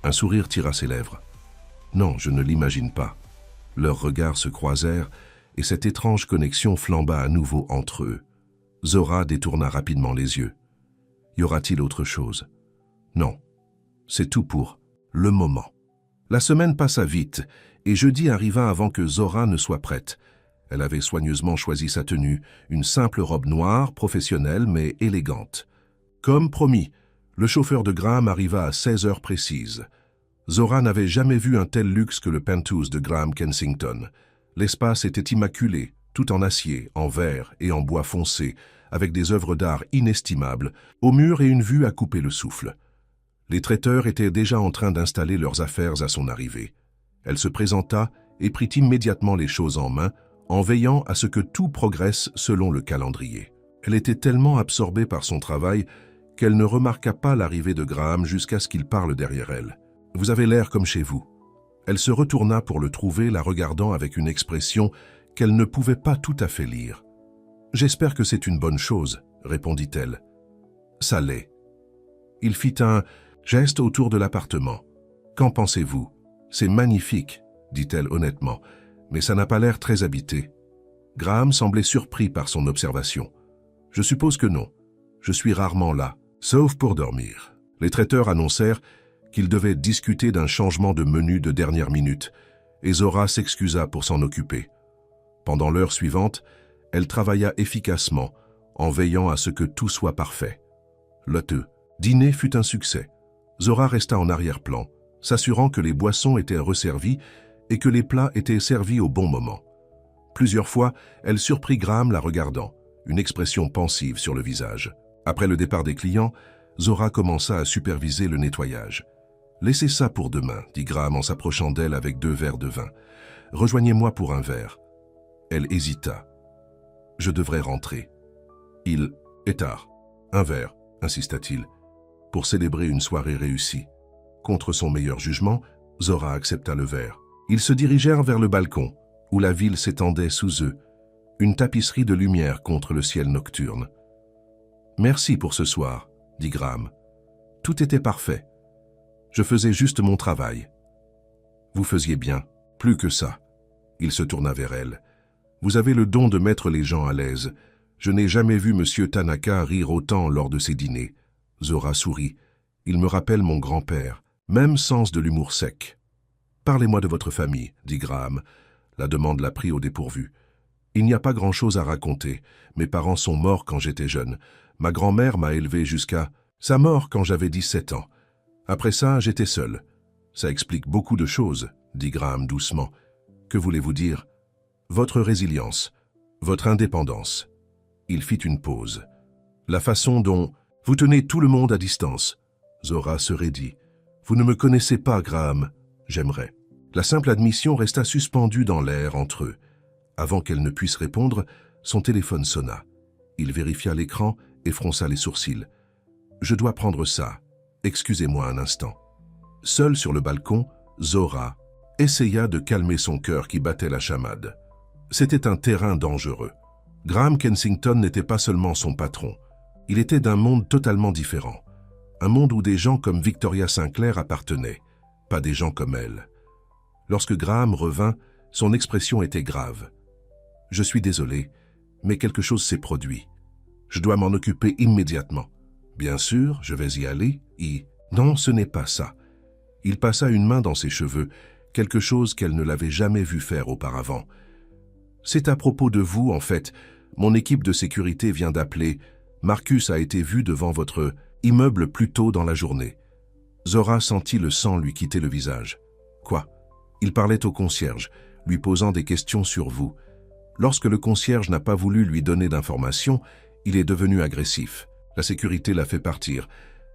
Un sourire tira ses lèvres. Non, je ne l'imagine pas. Leurs regards se croisèrent et cette étrange connexion flamba à nouveau entre eux. Zora détourna rapidement les yeux. Y aura-t-il autre chose? Non. C'est tout pour le moment. La semaine passa vite et jeudi arriva avant que Zora ne soit prête. Elle avait soigneusement choisi sa tenue, une simple robe noire, professionnelle mais élégante. Comme promis, le chauffeur de Graham arriva à 16 h précises. Zora n'avait jamais vu un tel luxe que le penthouse de Graham Kensington. L'espace était immaculé, tout en acier, en verre et en bois foncé, avec des œuvres d'art inestimables, au mur et une vue à couper le souffle. Les traiteurs étaient déjà en train d'installer leurs affaires à son arrivée. Elle se présenta et prit immédiatement les choses en main, en veillant à ce que tout progresse selon le calendrier. Elle était tellement absorbée par son travail qu'elle ne remarqua pas l'arrivée de Graham jusqu'à ce qu'il parle derrière elle. « Vous avez l'air comme chez vous. » Elle se retourna pour le trouver, la regardant avec une expression qu'elle ne pouvait pas tout à fait lire. « J'espère que c'est une bonne chose, » répondit-elle. « Ça l'est. » Il fit un geste autour de l'appartement. « Qu'en pensez-vous ? C'est magnifique, » dit-elle honnêtement, mais ça n'a pas l'air très habité. Graham semblait surpris par son observation. « Je suppose que non. Je suis rarement là, sauf pour dormir. » Les traiteurs annoncèrent qu'ils devaient discuter d'un changement de menu de dernière minute, et Zora s'excusa pour s'en occuper. Pendant l'heure suivante, elle travailla efficacement, en veillant à ce que tout soit parfait. Le dîner fut un succès. Zora resta en arrière-plan, s'assurant que les boissons étaient resservies et que les plats étaient servis au bon moment. Plusieurs fois, elle surprit Graham la regardant, une expression pensive sur le visage. Après le départ des clients, Zora commença à superviser le nettoyage. « Laissez ça pour demain, » dit Graham en s'approchant d'elle avec 2 verres de vin. « Rejoignez-moi pour un verre. » Elle hésita. « Je devrais rentrer. »« Il est tard. Un verre, » insista-t-il, pour célébrer une soirée réussie. Contre son meilleur jugement, Zora accepta le verre. Ils se dirigèrent vers le balcon, où la ville s'étendait sous eux, une tapisserie de lumière contre le ciel nocturne. « Merci pour ce soir, » dit Graham. « Tout était parfait. Je faisais juste mon travail. »« Vous faisiez bien, plus que ça. » Il se tourna vers elle. « Vous avez le don de mettre les gens à l'aise. Je n'ai jamais vu M. Tanaka rire autant lors de ses dîners. » Zora sourit. « Il me rappelle mon grand-père. Même sens de l'humour sec. »« Parlez-moi de votre famille, » dit Graham. La demande la prit au dépourvu. « Il n'y a pas grand-chose à raconter. Mes parents sont morts quand j'étais jeune. Ma grand-mère m'a élevé jusqu'à sa mort quand j'avais 17 ans. Après ça, j'étais seul. Ça explique beaucoup de choses, » dit Graham doucement. « Que voulez-vous dire ? Votre résilience, votre indépendance. » Il fit une pause. « La façon dont vous tenez tout le monde à distance. » Zora se raidit. « Vous ne me connaissez pas, Graham. J'aimerais. » La simple admission resta suspendue dans l'air entre eux. Avant qu'elle ne puisse répondre, son téléphone sonna. Il vérifia l'écran et fronça les sourcils. « Je dois prendre ça. Excusez-moi un instant. » Seule sur le balcon, Zora essaya de calmer son cœur qui battait la chamade. C'était un terrain dangereux. Graham Kensington n'était pas seulement son patron. Il était d'un monde totalement différent. Un monde où des gens comme Victoria Sinclair appartenaient, pas des gens comme elle. Lorsque Graham revint, son expression était grave. « Je suis désolé, mais quelque chose s'est produit. Je dois m'en occuper immédiatement. » « Bien sûr, je vais y aller. » Non, ce n'est pas ça. Il passa une main dans ses cheveux, quelque chose qu'elle ne l'avait jamais vu faire auparavant. « C'est à propos de vous, en fait. Mon équipe de sécurité vient d'appeler. Marcus a été vu devant votre immeuble plus tôt dans la journée. » Zora sentit le sang lui quitter le visage. « Quoi ?» Il parlait au concierge, lui posant des questions sur vous. Lorsque le concierge n'a pas voulu lui donner d'informations, il est devenu agressif. La sécurité l'a fait partir.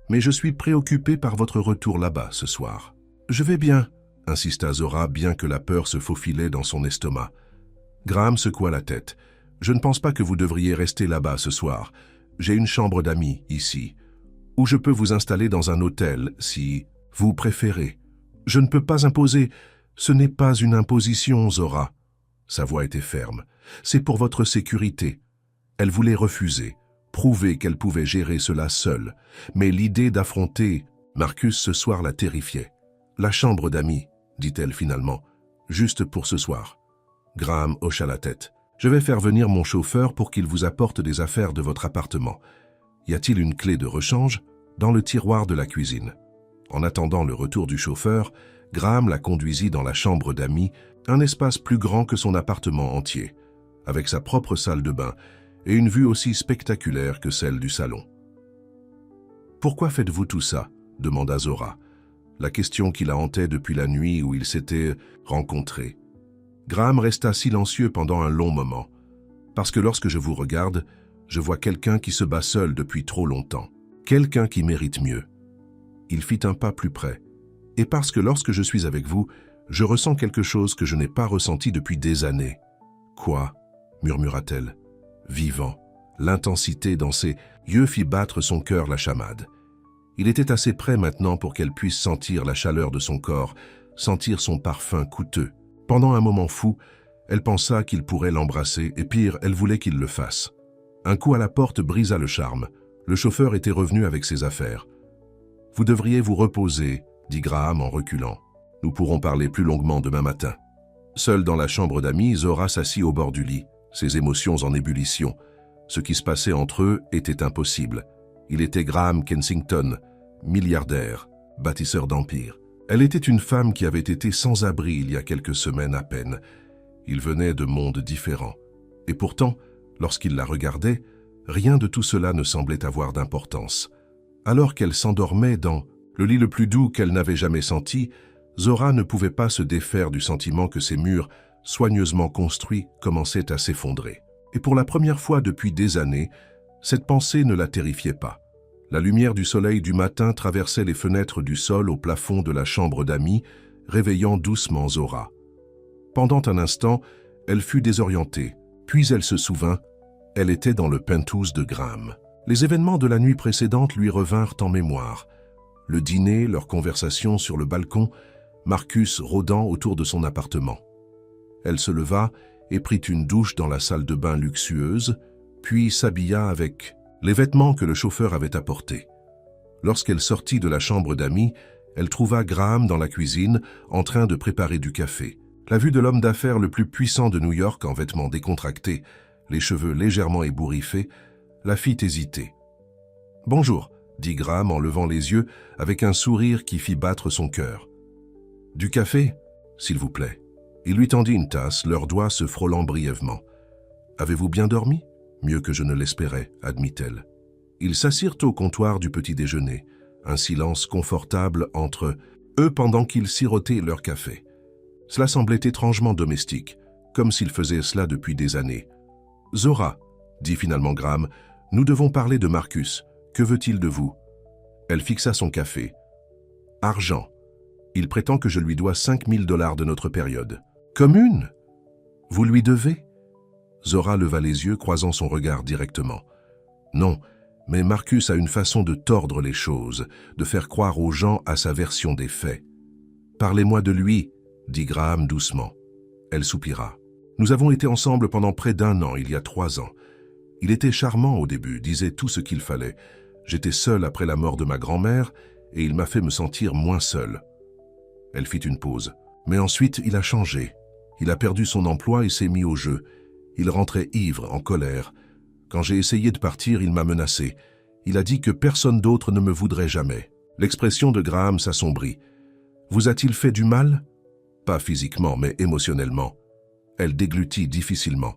Mais je suis préoccupé par votre retour là-bas ce soir. Je vais bien, insista Zora, bien que la peur se faufilait dans son estomac. Graham secoua la tête. Je ne pense pas que vous devriez rester là-bas ce soir. J'ai une chambre d'amis ici. Ou je peux vous installer dans un hôtel si vous préférez. Je ne peux pas imposer. Ce n'est pas une imposition, Zora. Sa voix était ferme. C'est pour votre sécurité. Elle voulait refuser. Prouver qu'elle pouvait gérer cela seule, mais l'idée d'affronter Marcus ce soir la terrifiait. « La chambre d'amis, dit-elle finalement, juste pour ce soir. » Graham hocha la tête. « Je vais faire venir mon chauffeur pour qu'il vous apporte des affaires de votre appartement. Y a-t-il une clé de rechange ? Dans le tiroir de la cuisine. » En attendant le retour du chauffeur, Graham la conduisit dans la chambre d'amis, un espace plus grand que son appartement entier, avec sa propre salle de bain, et une vue aussi spectaculaire que celle du salon. « Pourquoi faites-vous tout ça ?» demanda Zora, la question qui la hantait depuis la nuit où ils s'étaient rencontrés. Graham resta silencieux pendant un long moment. « Parce que lorsque je vous regarde, je vois quelqu'un qui se bat seul depuis trop longtemps, quelqu'un qui mérite mieux. » Il fit un pas plus près. « Et parce que lorsque je suis avec vous, je ressens quelque chose que je n'ai pas ressenti depuis des années. »« Quoi ?» murmura-t-elle. Vivant, l'intensité dans ses yeux fit battre son cœur la chamade. Il était assez près maintenant pour qu'elle puisse sentir la chaleur de son corps, sentir son parfum coûteux. Pendant un moment fou, elle pensa qu'il pourrait l'embrasser, et pire, elle voulait qu'il le fasse. Un coup à la porte brisa le charme. Le chauffeur était revenu avec ses affaires. « Vous devriez vous reposer, » dit Graham en reculant. « Nous pourrons parler plus longuement demain matin. » Seule dans la chambre d'amis, Zora s'assit au bord du lit, ses émotions en ébullition. Ce qui se passait entre eux était impossible. Il était Graham Kensington, milliardaire, bâtisseur d'empire. Elle était une femme qui avait été sans abri il y a quelques semaines à peine. Ils venaient de mondes différents. Et pourtant, lorsqu'il la regardait, rien de tout cela ne semblait avoir d'importance. Alors qu'elle s'endormait dans le lit le plus doux qu'elle n'avait jamais senti, Zora ne pouvait pas se défaire du sentiment que ses murs, soigneusement construits, commençaient à s'effondrer. Et pour la première fois depuis des années, cette pensée ne la terrifiait pas. La lumière du soleil du matin traversait les fenêtres du sol au plafond de la chambre d'amis, réveillant doucement Zora. Pendant un instant, elle fut désorientée, puis elle se souvint, elle était dans le penthouse de Graham. Les événements de la nuit précédente lui revinrent en mémoire. Le dîner, leur conversation sur le balcon, Marcus rôdant autour de son appartement. Elle se leva et prit une douche dans la salle de bain luxueuse, puis s'habilla avec les vêtements que le chauffeur avait apportés. Lorsqu'elle sortit de la chambre d'amis, elle trouva Graham dans la cuisine, en train de préparer du café. La vue de l'homme d'affaires le plus puissant de New York en vêtements décontractés, les cheveux légèrement ébouriffés, la fit hésiter. « Bonjour », dit Graham en levant les yeux avec un sourire qui fit battre son cœur. « Du café, s'il vous plaît. » Il lui tendit une tasse, leurs doigts se frôlant brièvement. « Avez-vous bien dormi ?»« Mieux que je ne l'espérais, » admit-elle. Ils s'assirent au comptoir du petit déjeuner, un silence confortable entre eux pendant qu'ils sirotaient leur café. Cela semblait étrangement domestique, comme s'ils faisaient cela depuis des années. « Zora, » dit finalement Graham, « nous devons parler de Marcus. Que veut-il de vous ?» Elle fixa son café. « Argent. Il prétend que je lui dois $5 000 de notre période. »« Commune ?»« Vous lui devez ?» Zora leva les yeux, croisant son regard directement. Non, mais Marcus a une façon de tordre les choses, de faire croire aux gens à sa version des faits. Parlez-moi de lui, dit Graham doucement. Elle soupira. Nous avons été ensemble pendant près d'1 an, il y a 3 ans. Il était charmant au début, disait tout ce qu'il fallait. J'étais seul après la mort de ma grand-mère et il m'a fait me sentir moins seul. Elle fit une pause. Mais ensuite, il a changé. Il a perdu son emploi et s'est mis au jeu. Il rentrait ivre, en colère. Quand j'ai essayé de partir, il m'a menacé. Il a dit que personne d'autre ne me voudrait jamais. L'expression de Graham s'assombrit. Vous a-t-il fait du mal? Pas physiquement, mais émotionnellement. Elle déglutit difficilement.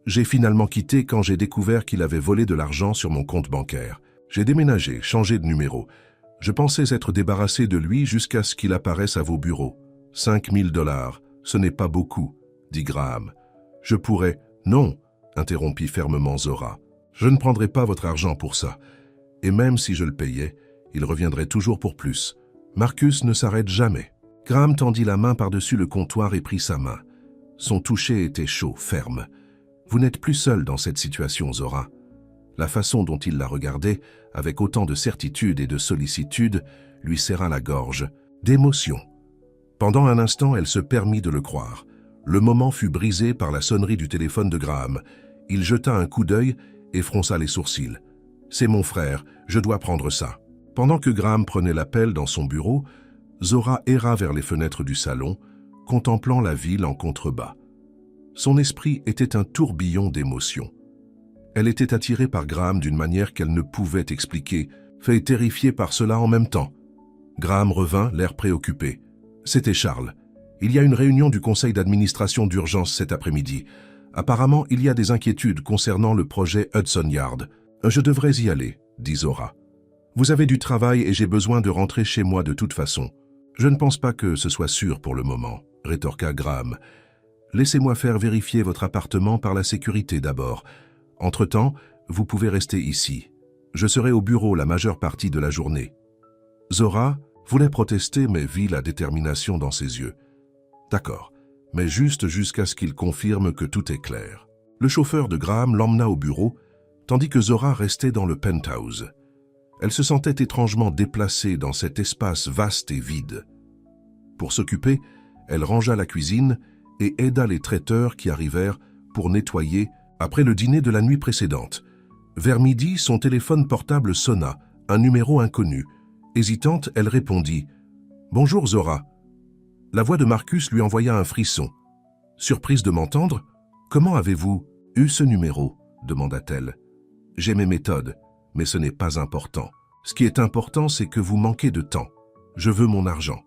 J'ai finalement quitté quand j'ai découvert qu'il avait volé de l'argent sur mon compte bancaire. J'ai déménagé, changé de numéro. Je pensais être débarrassé de lui jusqu'à ce qu'il apparaisse à vos bureaux. 5 000 $, ce n'est pas beaucoup, dit Graham. Je pourrais... Non, interrompit fermement Zora. Je ne prendrai pas votre argent pour ça. Et même si je le payais, il reviendrait toujours pour plus. Marcus ne s'arrête jamais. Graham tendit la main par-dessus le comptoir et prit sa main. Son toucher était chaud, ferme. Vous n'êtes plus seul dans cette situation, Zora. La façon dont il la regardait, avec autant de certitude et de sollicitude, lui serra la gorge, d'émotion. Pendant un instant, elle se permit de le croire. Le moment fut brisé par la sonnerie du téléphone de Graham. Il jeta un coup d'œil et fronça les sourcils. « C'est mon frère, je dois prendre ça. » Pendant que Graham prenait l'appel dans son bureau, Zora erra vers les fenêtres du salon, contemplant la ville en contrebas. Son esprit était un tourbillon d'émotions. Elle était attirée par Graham d'une manière qu'elle ne pouvait expliquer, fait et terrifiée par cela en même temps. Graham revint, l'air préoccupé. C'était Charles. Il y a une réunion du conseil d'administration d'urgence cet après-midi. Apparemment, il y a des inquiétudes concernant le projet Hudson Yard. Je devrais y aller, dit Zora. Vous avez du travail et j'ai besoin de rentrer chez moi de toute façon. Je ne pense pas que ce soit sûr pour le moment, rétorqua Graham. Laissez-moi faire vérifier votre appartement par la sécurité d'abord. Entre-temps, vous pouvez rester ici. Je serai au bureau la majeure partie de la journée. Zora voulait protester mais vit la détermination dans ses yeux. D'accord, mais juste jusqu'à ce qu'il confirme que tout est clair. Le chauffeur de Graham l'emmena au bureau, tandis que Zora restait dans le penthouse. Elle se sentait étrangement déplacée dans cet espace vaste et vide. Pour s'occuper, elle rangea la cuisine et aida les traiteurs qui arrivèrent pour nettoyer après le dîner de la nuit précédente. Vers midi, son téléphone portable sonna, un numéro inconnu. Hésitante, elle répondit « Bonjour Zora ». La voix de Marcus lui envoya un frisson. « Surprise de m'entendre ? Comment avez-vous eu ce numéro ?» demanda-t-elle. « J'ai mes méthodes, mais ce n'est pas important. Ce qui est important, c'est que vous manquez de temps. Je veux mon argent. »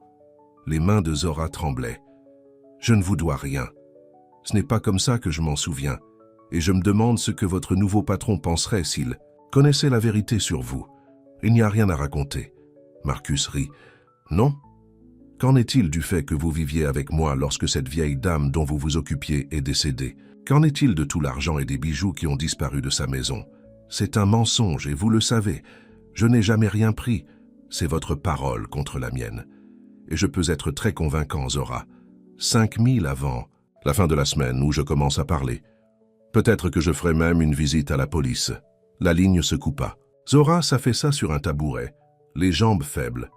Les mains de Zora tremblaient. « Je ne vous dois rien. Ce n'est pas comme ça que je m'en souviens. Et je me demande ce que votre nouveau patron penserait s'il connaissait la vérité sur vous. Il n'y a rien à raconter. » Marcus rit. « Non ? Qu'en est-il du fait que vous viviez avec moi lorsque cette vieille dame dont vous vous occupiez est décédée? Qu'en est-il de tout l'argent et des bijoux qui ont disparu de sa maison? C'est un mensonge et vous le savez. Je n'ai jamais rien pris. C'est votre parole contre la mienne. Et je peux être très convaincant, Zora. 5 000 avant la fin de la semaine où je commence à parler. Peut-être que je ferai même une visite à la police. » La ligne se coupa. Zora s'affaissa sur un tabouret, les jambes faibles.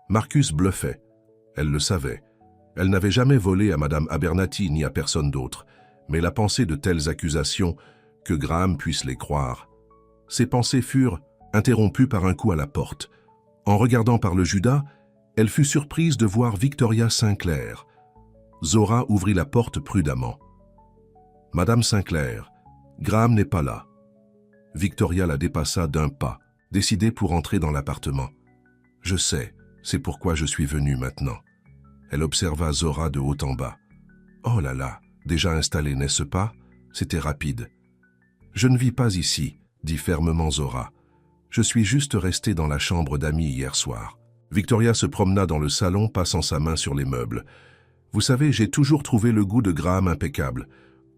Marcus bluffait. Elle le savait. Elle n'avait jamais volé à Madame Abernathy ni à personne d'autre, mais la pensée de telles accusations, que Graham puisse les croire. Ses pensées furent interrompues par un coup à la porte. En regardant par le Judas, elle fut surprise de voir Victoria Sinclair. Zora ouvrit la porte prudemment. « Madame Sinclair, Graham n'est pas là. » Victoria la dépassa d'un pas, décidée pour entrer dans l'appartement. « Je sais, c'est pourquoi je suis venue maintenant. » Elle observa Zora de haut en bas. « Oh là là, déjà installée, n'est-ce pas? C'était rapide. »« Je ne vis pas ici, » dit fermement Zora. « Je suis juste restée dans la chambre d'amis hier soir. » Victoria se promena dans le salon, passant sa main sur les meubles. « Vous savez, j'ai toujours trouvé le goût de Graham impeccable,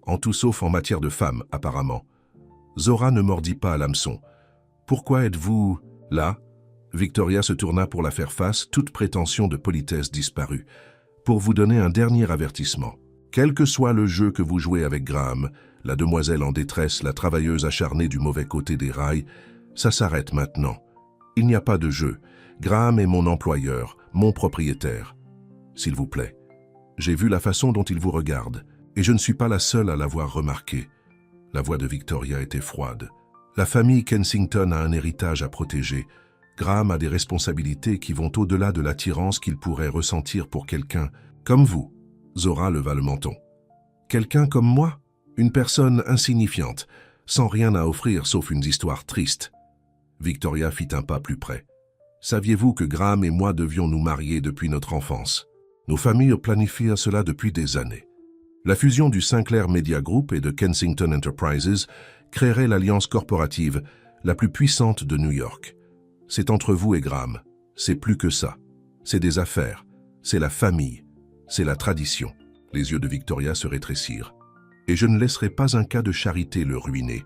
en tout sauf en matière de femme, apparemment. » Zora ne mordit pas à l'hameçon. « Pourquoi êtes-vous là ?» Victoria se tourna pour la faire face, toute prétention de politesse disparue. « Pour vous donner un dernier avertissement. Quel que soit le jeu que vous jouez avec Graham, la demoiselle en détresse, la travailleuse acharnée du mauvais côté des rails, ça s'arrête maintenant. Il n'y a pas de jeu. Graham est mon employeur, mon propriétaire. S'il vous plaît. J'ai vu la façon dont il vous regarde, et je ne suis pas la seule à l'avoir remarqué. La voix de Victoria était froide. La famille Kensington a un héritage à protéger. Graham a des responsabilités qui vont au-delà de l'attirance qu'il pourrait ressentir pour quelqu'un comme vous. Zora leva le menton. Quelqu'un comme moi? Une personne insignifiante, sans rien à offrir sauf une histoire triste. Victoria fit un pas plus près. Saviez-vous que Graham et moi devions nous marier depuis notre enfance? Nos familles planifiaient cela depuis des années. La fusion du Sinclair Media Group et de Kensington Enterprises créerait l'alliance corporative la plus puissante de New York. C'est entre vous et Graham. C'est plus que ça. C'est des affaires. C'est la famille. C'est la tradition. Les yeux de Victoria se rétrécirent. Et je ne laisserai pas un cas de charité le ruiner.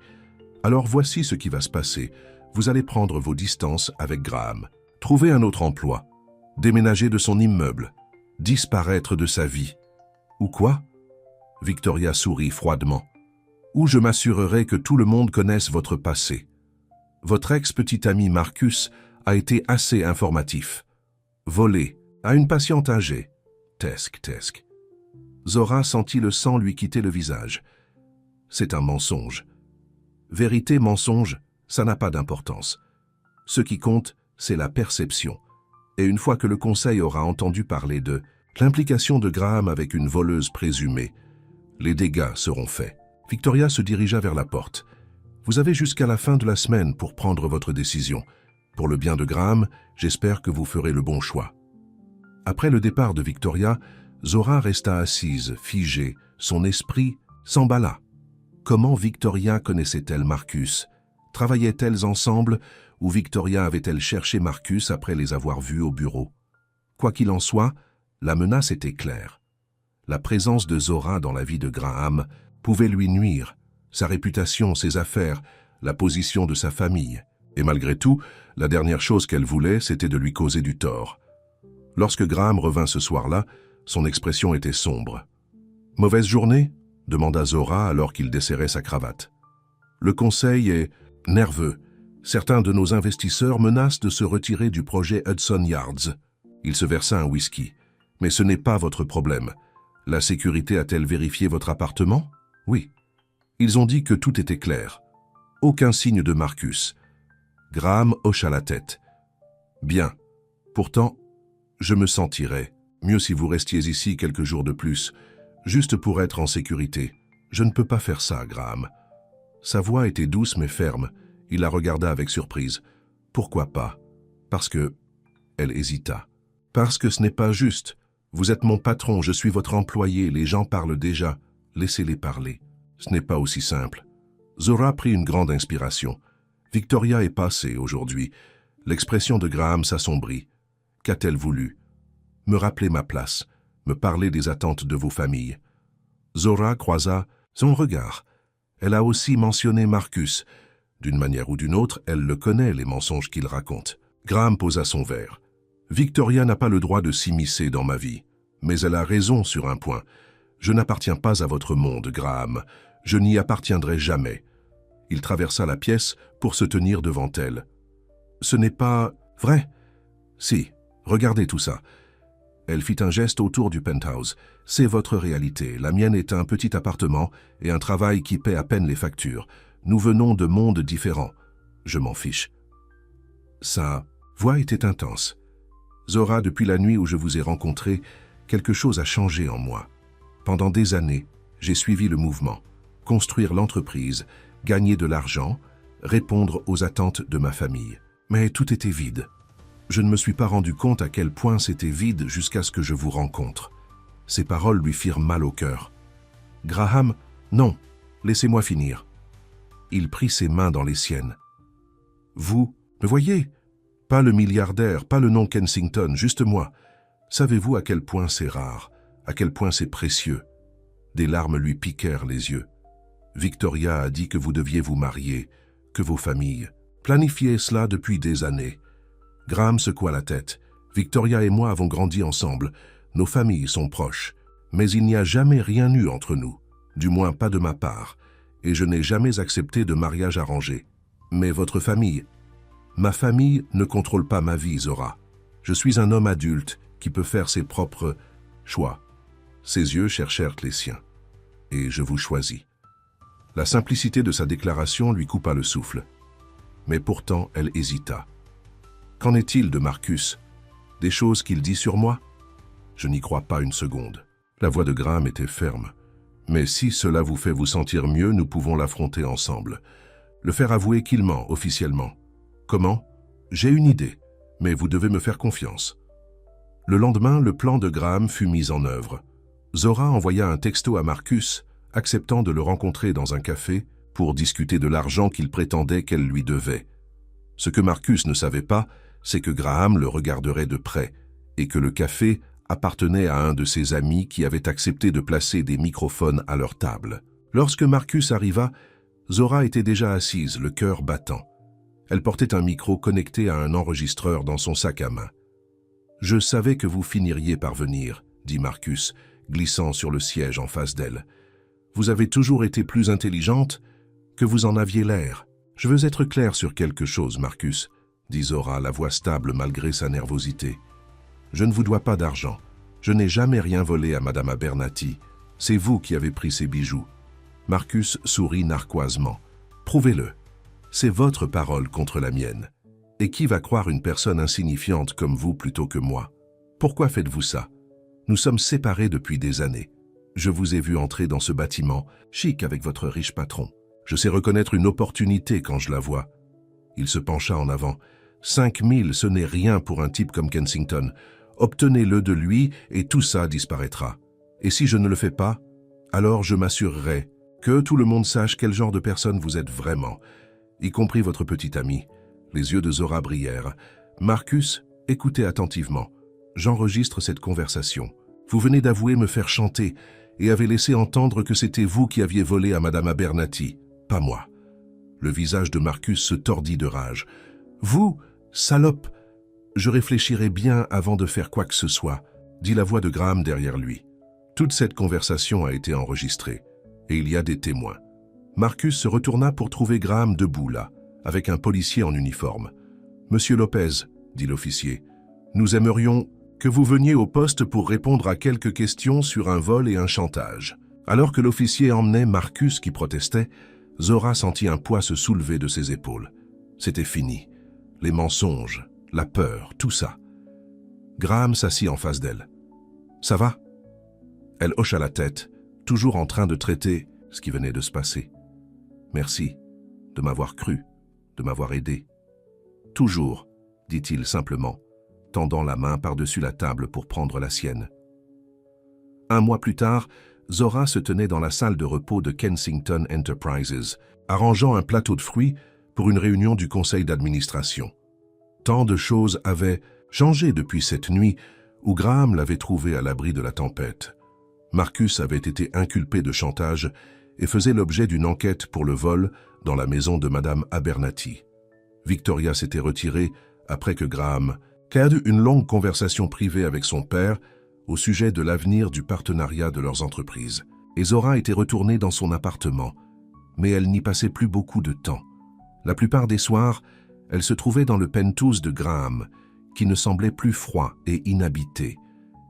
Alors voici ce qui va se passer. Vous allez prendre vos distances avec Graham. Trouver un autre emploi. Déménager de son immeuble. Disparaître de sa vie. Ou quoi? Victoria sourit froidement. Ou je m'assurerai que tout le monde connaisse votre passé. Votre ex-petit ami Marcus a été assez informatif. Volé à une patiente âgée. Tesque, tesque. Zora sentit le sang lui quitter le visage. C'est un mensonge. Vérité, mensonge, ça n'a pas d'importance. Ce qui compte, c'est la perception. Et une fois que le conseil aura entendu parler de l'implication de Graham avec une voleuse présumée, les dégâts seront faits. Victoria se dirigea vers la porte. Vous avez jusqu'à la fin de la semaine pour prendre votre décision. Pour le bien de Graham, j'espère que vous ferez le bon choix. Après le départ de Victoria, Zora resta assise, figée, son esprit s'emballa. Comment Victoria connaissait-elle Marcus? Travaillaient-elles ensemble ou Victoria avait-elle cherché Marcus après les avoir vus au bureau? Quoi qu'il en soit, la menace était claire. La présence de Zora dans la vie de Graham pouvait lui nuire, sa réputation, ses affaires, la position de sa famille. Et malgré tout, la dernière chose qu'elle voulait, c'était de lui causer du tort. Lorsque Graham revint ce soir-là, son expression était sombre. « Mauvaise journée ?» demanda Zora alors qu'il desserrait sa cravate. « Le conseil est nerveux. Certains de nos investisseurs menacent de se retirer du projet Hudson Yards. » Il se versa un whisky. « Mais ce n'est pas votre problème. La sécurité a-t-elle vérifié votre appartement? » « Oui. » Ils ont dit que tout était clair. Aucun signe de Marcus. Graham hocha la tête. « Bien. Pourtant, je me sentirais mieux si vous restiez ici quelques jours de plus, juste pour être en sécurité. Je ne peux pas faire ça, Graham. » Sa voix était douce mais ferme. Il la regarda avec surprise. « Pourquoi pas? » « Parce que... » Elle hésita. « Parce que ce n'est pas juste. Vous êtes mon patron, je suis votre employé, les gens parlent déjà. Laissez-les parler. Ce n'est pas aussi simple. » Zora prit une grande inspiration. Victoria est passée aujourd'hui. L'expression de Graham s'assombrit. Qu'a-t-elle voulu? Me rappeler ma place, me parler des attentes de vos familles. Zora croisa son regard. Elle a aussi mentionné Marcus. D'une manière ou d'une autre, elle le connaît, les mensonges qu'il raconte. Graham posa son verre. Victoria n'a pas le droit de s'immiscer dans ma vie. Mais elle a raison sur un point. Je n'appartiens pas à votre monde, Graham. Je n'y appartiendrai jamais. Il traversa la pièce pour se tenir devant elle. Ce n'est pas vrai? Si, regardez tout ça. Elle fit un geste autour du penthouse. C'est votre réalité. La mienne est un petit appartement et un travail qui paie à peine les factures. Nous venons de mondes différents. Je m'en fiche. Sa voix était intense. Zora, depuis la nuit où je vous ai rencontré, quelque chose a changé en moi. Pendant des années, j'ai suivi le mouvement. Construire l'entreprise, gagner de l'argent, répondre aux attentes de ma famille. Mais tout était vide. Je ne me suis pas rendu compte à quel point c'était vide jusqu'à ce que je vous rencontre. Ces paroles lui firent mal au cœur. « Graham, non, laissez-moi finir. » Il prit ses mains dans les siennes. « Vous, me voyez? Pas le milliardaire, pas le nom Kensington, juste moi. Savez-vous à quel point c'est rare, à quel point c'est précieux? » Des larmes lui piquèrent les yeux. « Victoria a dit que vous deviez vous marier, que vos familles planifiaient cela depuis des années. » Graham secoua la tête. « Victoria et moi avons grandi ensemble. Nos familles sont proches. Mais il n'y a jamais rien eu entre nous, du moins pas de ma part, et je n'ai jamais accepté de mariage arrangé. Mais votre famille, ma famille ne contrôle pas ma vie, Zora. Je suis un homme adulte qui peut faire ses propres choix. Ses yeux cherchèrent les siens. Et je vous choisis. La simplicité de sa déclaration lui coupa le souffle. Mais pourtant, elle hésita. Qu'en est-il de Marcus? Des choses qu'il dit sur moi? Je n'y crois pas une seconde. La voix de Graham était ferme. Mais si cela vous fait vous sentir mieux, nous pouvons l'affronter ensemble. Le faire avouer qu'il ment officiellement. Comment? J'ai une idée, mais vous devez me faire confiance. Le lendemain, le plan de Graham fut mis en œuvre. Zora envoya un texto à Marcus, acceptant de le rencontrer dans un café pour discuter de l'argent qu'il prétendait qu'elle lui devait. Ce que Marcus ne savait pas, c'est que Graham le regarderait de près et que le café appartenait à un de ses amis qui avait accepté de placer des microphones à leur table. Lorsque Marcus arriva, Zora était déjà assise, le cœur battant. Elle portait un micro connecté à un enregistreur dans son sac à main. « Je savais que vous finiriez par venir, » dit Marcus, glissant sur le siège en face d'elle. « Vous avez toujours été plus intelligente que vous en aviez l'air. Je veux être clair sur quelque chose, Marcus, » dit Zora, la voix stable malgré sa nervosité. « Je ne vous dois pas d'argent. Je n'ai jamais rien volé à Madame Abernathy. C'est vous qui avez pris ses bijoux. » Marcus sourit narquoisement. « Prouvez-le. C'est votre parole contre la mienne. Et qui va croire une personne insignifiante comme vous plutôt que moi? Pourquoi faites-vous ça? Nous sommes séparés depuis des années. Je vous ai vu entrer dans ce bâtiment, chic avec votre riche patron. Je sais reconnaître une opportunité quand je la vois. » Il se pencha en avant. « 5 000, ce n'est rien pour un type comme Kensington. Obtenez-le de lui et tout ça disparaîtra. Et si je ne le fais pas, alors je m'assurerai que tout le monde sache quel genre de personne vous êtes vraiment, y compris votre petit ami. » Les yeux de Zora brillèrent. « Marcus, écoutez attentivement. J'enregistre cette conversation. Vous venez d'avouer me faire chanter et avez laissé entendre que c'était vous qui aviez volé à Madame Abernathy, pas moi. » Le visage de Marcus se tordit de rage. « Vous, salope, je réfléchirai bien avant de faire quoi que ce soit, » dit la voix de Graham derrière lui. Toute cette conversation a été enregistrée, et il y a des témoins. Marcus se retourna pour trouver Graham debout là, avec un policier en uniforme. « Monsieur Lopez, » dit l'officier, « nous aimerions que vous veniez au poste pour répondre à quelques questions sur un vol et un chantage. » Alors que l'officier emmenait Marcus qui protestait, Zora sentit un poids se soulever de ses épaules. C'était fini. Les mensonges, la peur, tout ça. Graham s'assit en face d'elle. « Ça va ?» Elle hocha la tête, toujours en train de traiter ce qui venait de se passer. « Merci de m'avoir cru, de m'avoir aidé. »« Toujours, » dit-il simplement, tendant la main par-dessus la table pour prendre la sienne. Un mois plus tard, Zora se tenait dans la salle de repos de Kensington Enterprises, arrangeant un plateau de fruits pour une réunion du conseil d'administration. Tant de choses avaient changé depuis cette nuit où Graham l'avait trouvé à l'abri de la tempête. Marcus avait été inculpé de chantage et faisait l'objet d'une enquête pour le vol dans la maison de Madame Abernathy. Victoria s'était retirée après que Graham ait eu une longue conversation privée avec son père au sujet de l'avenir du partenariat de leurs entreprises. Et Zora était retournée dans son appartement, mais elle n'y passait plus beaucoup de temps. La plupart des soirs, elle se trouvait dans le penthouse de Graham, qui ne semblait plus froid et inhabité.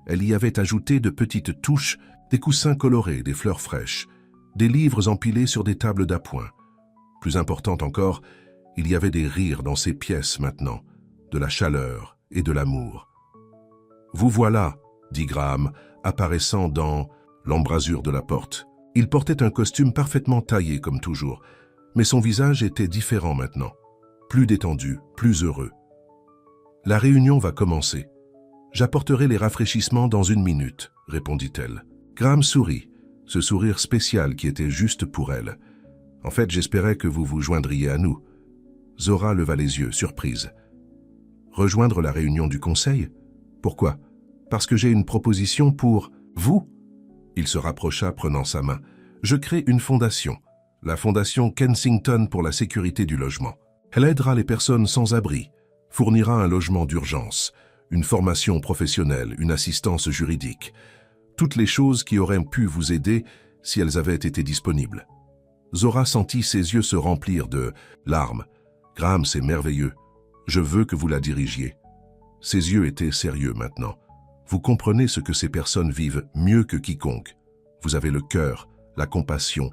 Elle y avait ajouté de petites touches, des coussins colorés, des fleurs fraîches, des livres empilés sur des tables d'appoint. Plus important encore, il y avait des rires dans ces pièces maintenant, de la chaleur et de l'amour. « Vous voilà », dit Graham, apparaissant dans l'embrasure de la porte. Il portait un costume parfaitement taillé comme toujours, mais son visage était différent maintenant, plus détendu, plus heureux. « La réunion va commencer. J'apporterai les rafraîchissements dans 1 minute, » répondit-elle. Graham sourit, ce sourire spécial qui était juste pour elle. « En fait, j'espérais que vous vous joindriez à nous. » Zora leva les yeux, surprise. « Rejoindre la réunion du conseil? Pourquoi? Parce que j'ai une proposition pour vous. » Il se rapprocha, prenant sa main. « Je crée une fondation, la fondation Kensington pour la sécurité du logement. Elle aidera les personnes sans abri, fournira un logement d'urgence, une formation professionnelle, une assistance juridique. Toutes les choses qui auraient pu vous aider si elles avaient été disponibles. Zora sentit ses yeux se remplir de larmes. « Graham, c'est merveilleux. Je veux que vous la dirigiez. » Ses yeux étaient sérieux maintenant. « Vous comprenez ce que ces personnes vivent mieux que quiconque. Vous avez le cœur, la compassion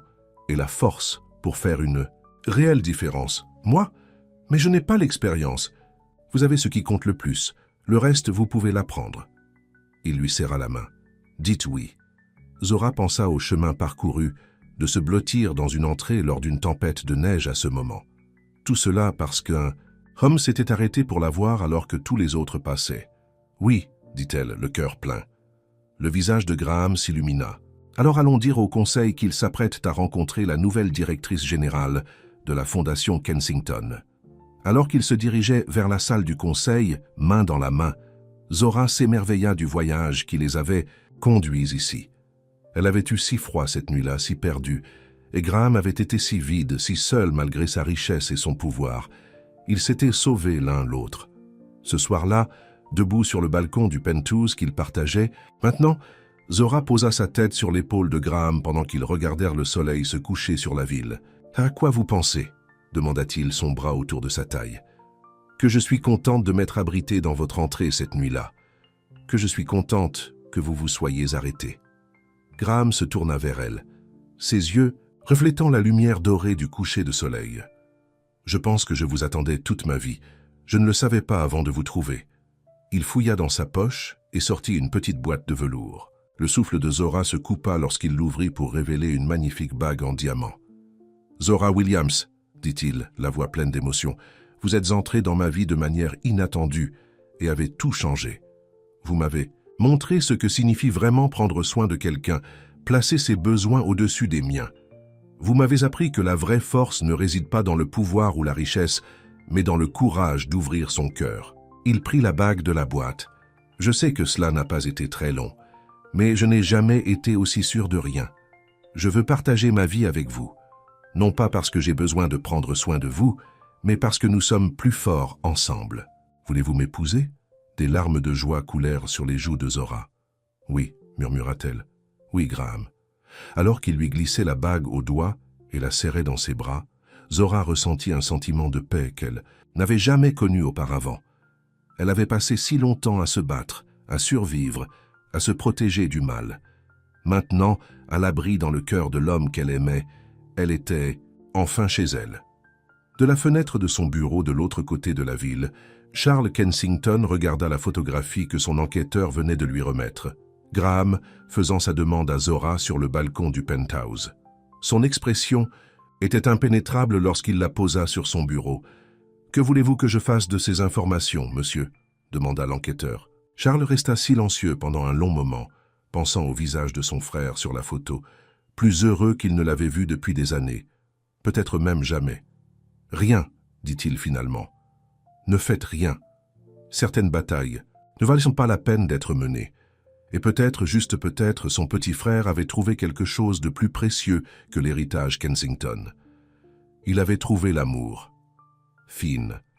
et la force pour faire une réelle différence. Moi? Mais je n'ai pas l'expérience. Vous avez ce qui compte le plus. Le reste, vous pouvez l'apprendre. » Il lui serra la main. « Dites oui. » Zora pensa au chemin parcouru, de se blottir dans une entrée lors d'une tempête de neige à ce moment. Tout cela parce qu'un homme s'était arrêté pour la voir alors que tous les autres passaient. « Oui, » dit-elle, le cœur plein. Le visage de Graham s'illumina. « Alors allons dire au conseil qu'ils s'apprêtent à rencontrer la nouvelle directrice générale de la Fondation Kensington. » Alors qu'il se dirigeait vers la salle du conseil, main dans la main, Zora s'émerveilla du voyage qui les avait conduits ici. Elle avait eu si froid cette nuit-là, si perdue, et Graham avait été si vide, si seul malgré sa richesse et son pouvoir. Ils s'étaient sauvés l'un l'autre. Ce soir-là, debout sur le balcon du penthouse qu'ils partageaient, maintenant, Zora posa sa tête sur l'épaule de Graham pendant qu'ils regardèrent le soleil se coucher sur la ville. « À quoi vous pensez ?» demanda-t-il, son bras autour de sa taille. « Que je suis contente de m'être abritée dans votre entrée cette nuit-là. Que je suis contente que vous vous soyez arrêtés. » Graham se tourna vers elle, ses yeux reflétant la lumière dorée du coucher de soleil. « Je pense que je vous attendais toute ma vie. Je ne le savais pas avant de vous trouver. » Il fouilla dans sa poche et sortit une petite boîte de velours. Le souffle de Zora se coupa lorsqu'il l'ouvrit pour révéler une magnifique bague en diamant. « Zora Williams, » dit-il, la voix pleine d'émotion, « vous êtes entrée dans ma vie de manière inattendue et avez tout changé. Vous m'avez montré ce que signifie vraiment prendre soin de quelqu'un, placer ses besoins au-dessus des miens. Vous m'avez appris que la vraie force ne réside pas dans le pouvoir ou la richesse, mais dans le courage d'ouvrir son cœur. » Il prit la bague de la boîte. « Je sais que cela n'a pas été très long, mais je n'ai jamais été aussi sûr de rien. Je veux partager ma vie avec vous. Non pas parce que j'ai besoin de prendre soin de vous, mais parce que nous sommes plus forts ensemble. Voulez-vous m'épouser ?» Des larmes de joie coulèrent sur les joues de Zora. « Oui, » murmura-t-elle. « Oui, Graham. » Alors qu'il lui glissait la bague au doigt et la serrait dans ses bras, Zora ressentit un sentiment de paix qu'elle n'avait jamais connu auparavant. Elle avait passé si longtemps à se battre, à survivre, à se protéger du mal. Maintenant, à l'abri dans le cœur de l'homme qu'elle aimait, elle était enfin chez elle. De la fenêtre de son bureau de l'autre côté de la ville, Charles Kensington regarda la photographie que son enquêteur venait de lui remettre. Graham faisant sa demande à Zora sur le balcon du penthouse. Son expression était impénétrable lorsqu'il la posa sur son bureau. « Que voulez-vous que je fasse de ces informations, monsieur ?» demanda l'enquêteur. Charles resta silencieux pendant un long moment, pensant au visage de son frère sur la photo, plus heureux qu'il ne l'avait vu depuis des années, peut-être même jamais. « Rien, » dit-il finalement. « Ne faites rien. Certaines batailles ne valaient pas la peine d'être menées. Et peut-être, juste peut-être, son petit frère avait trouvé quelque chose de plus précieux que l'héritage Kensington. Il avait trouvé l'amour. Fine,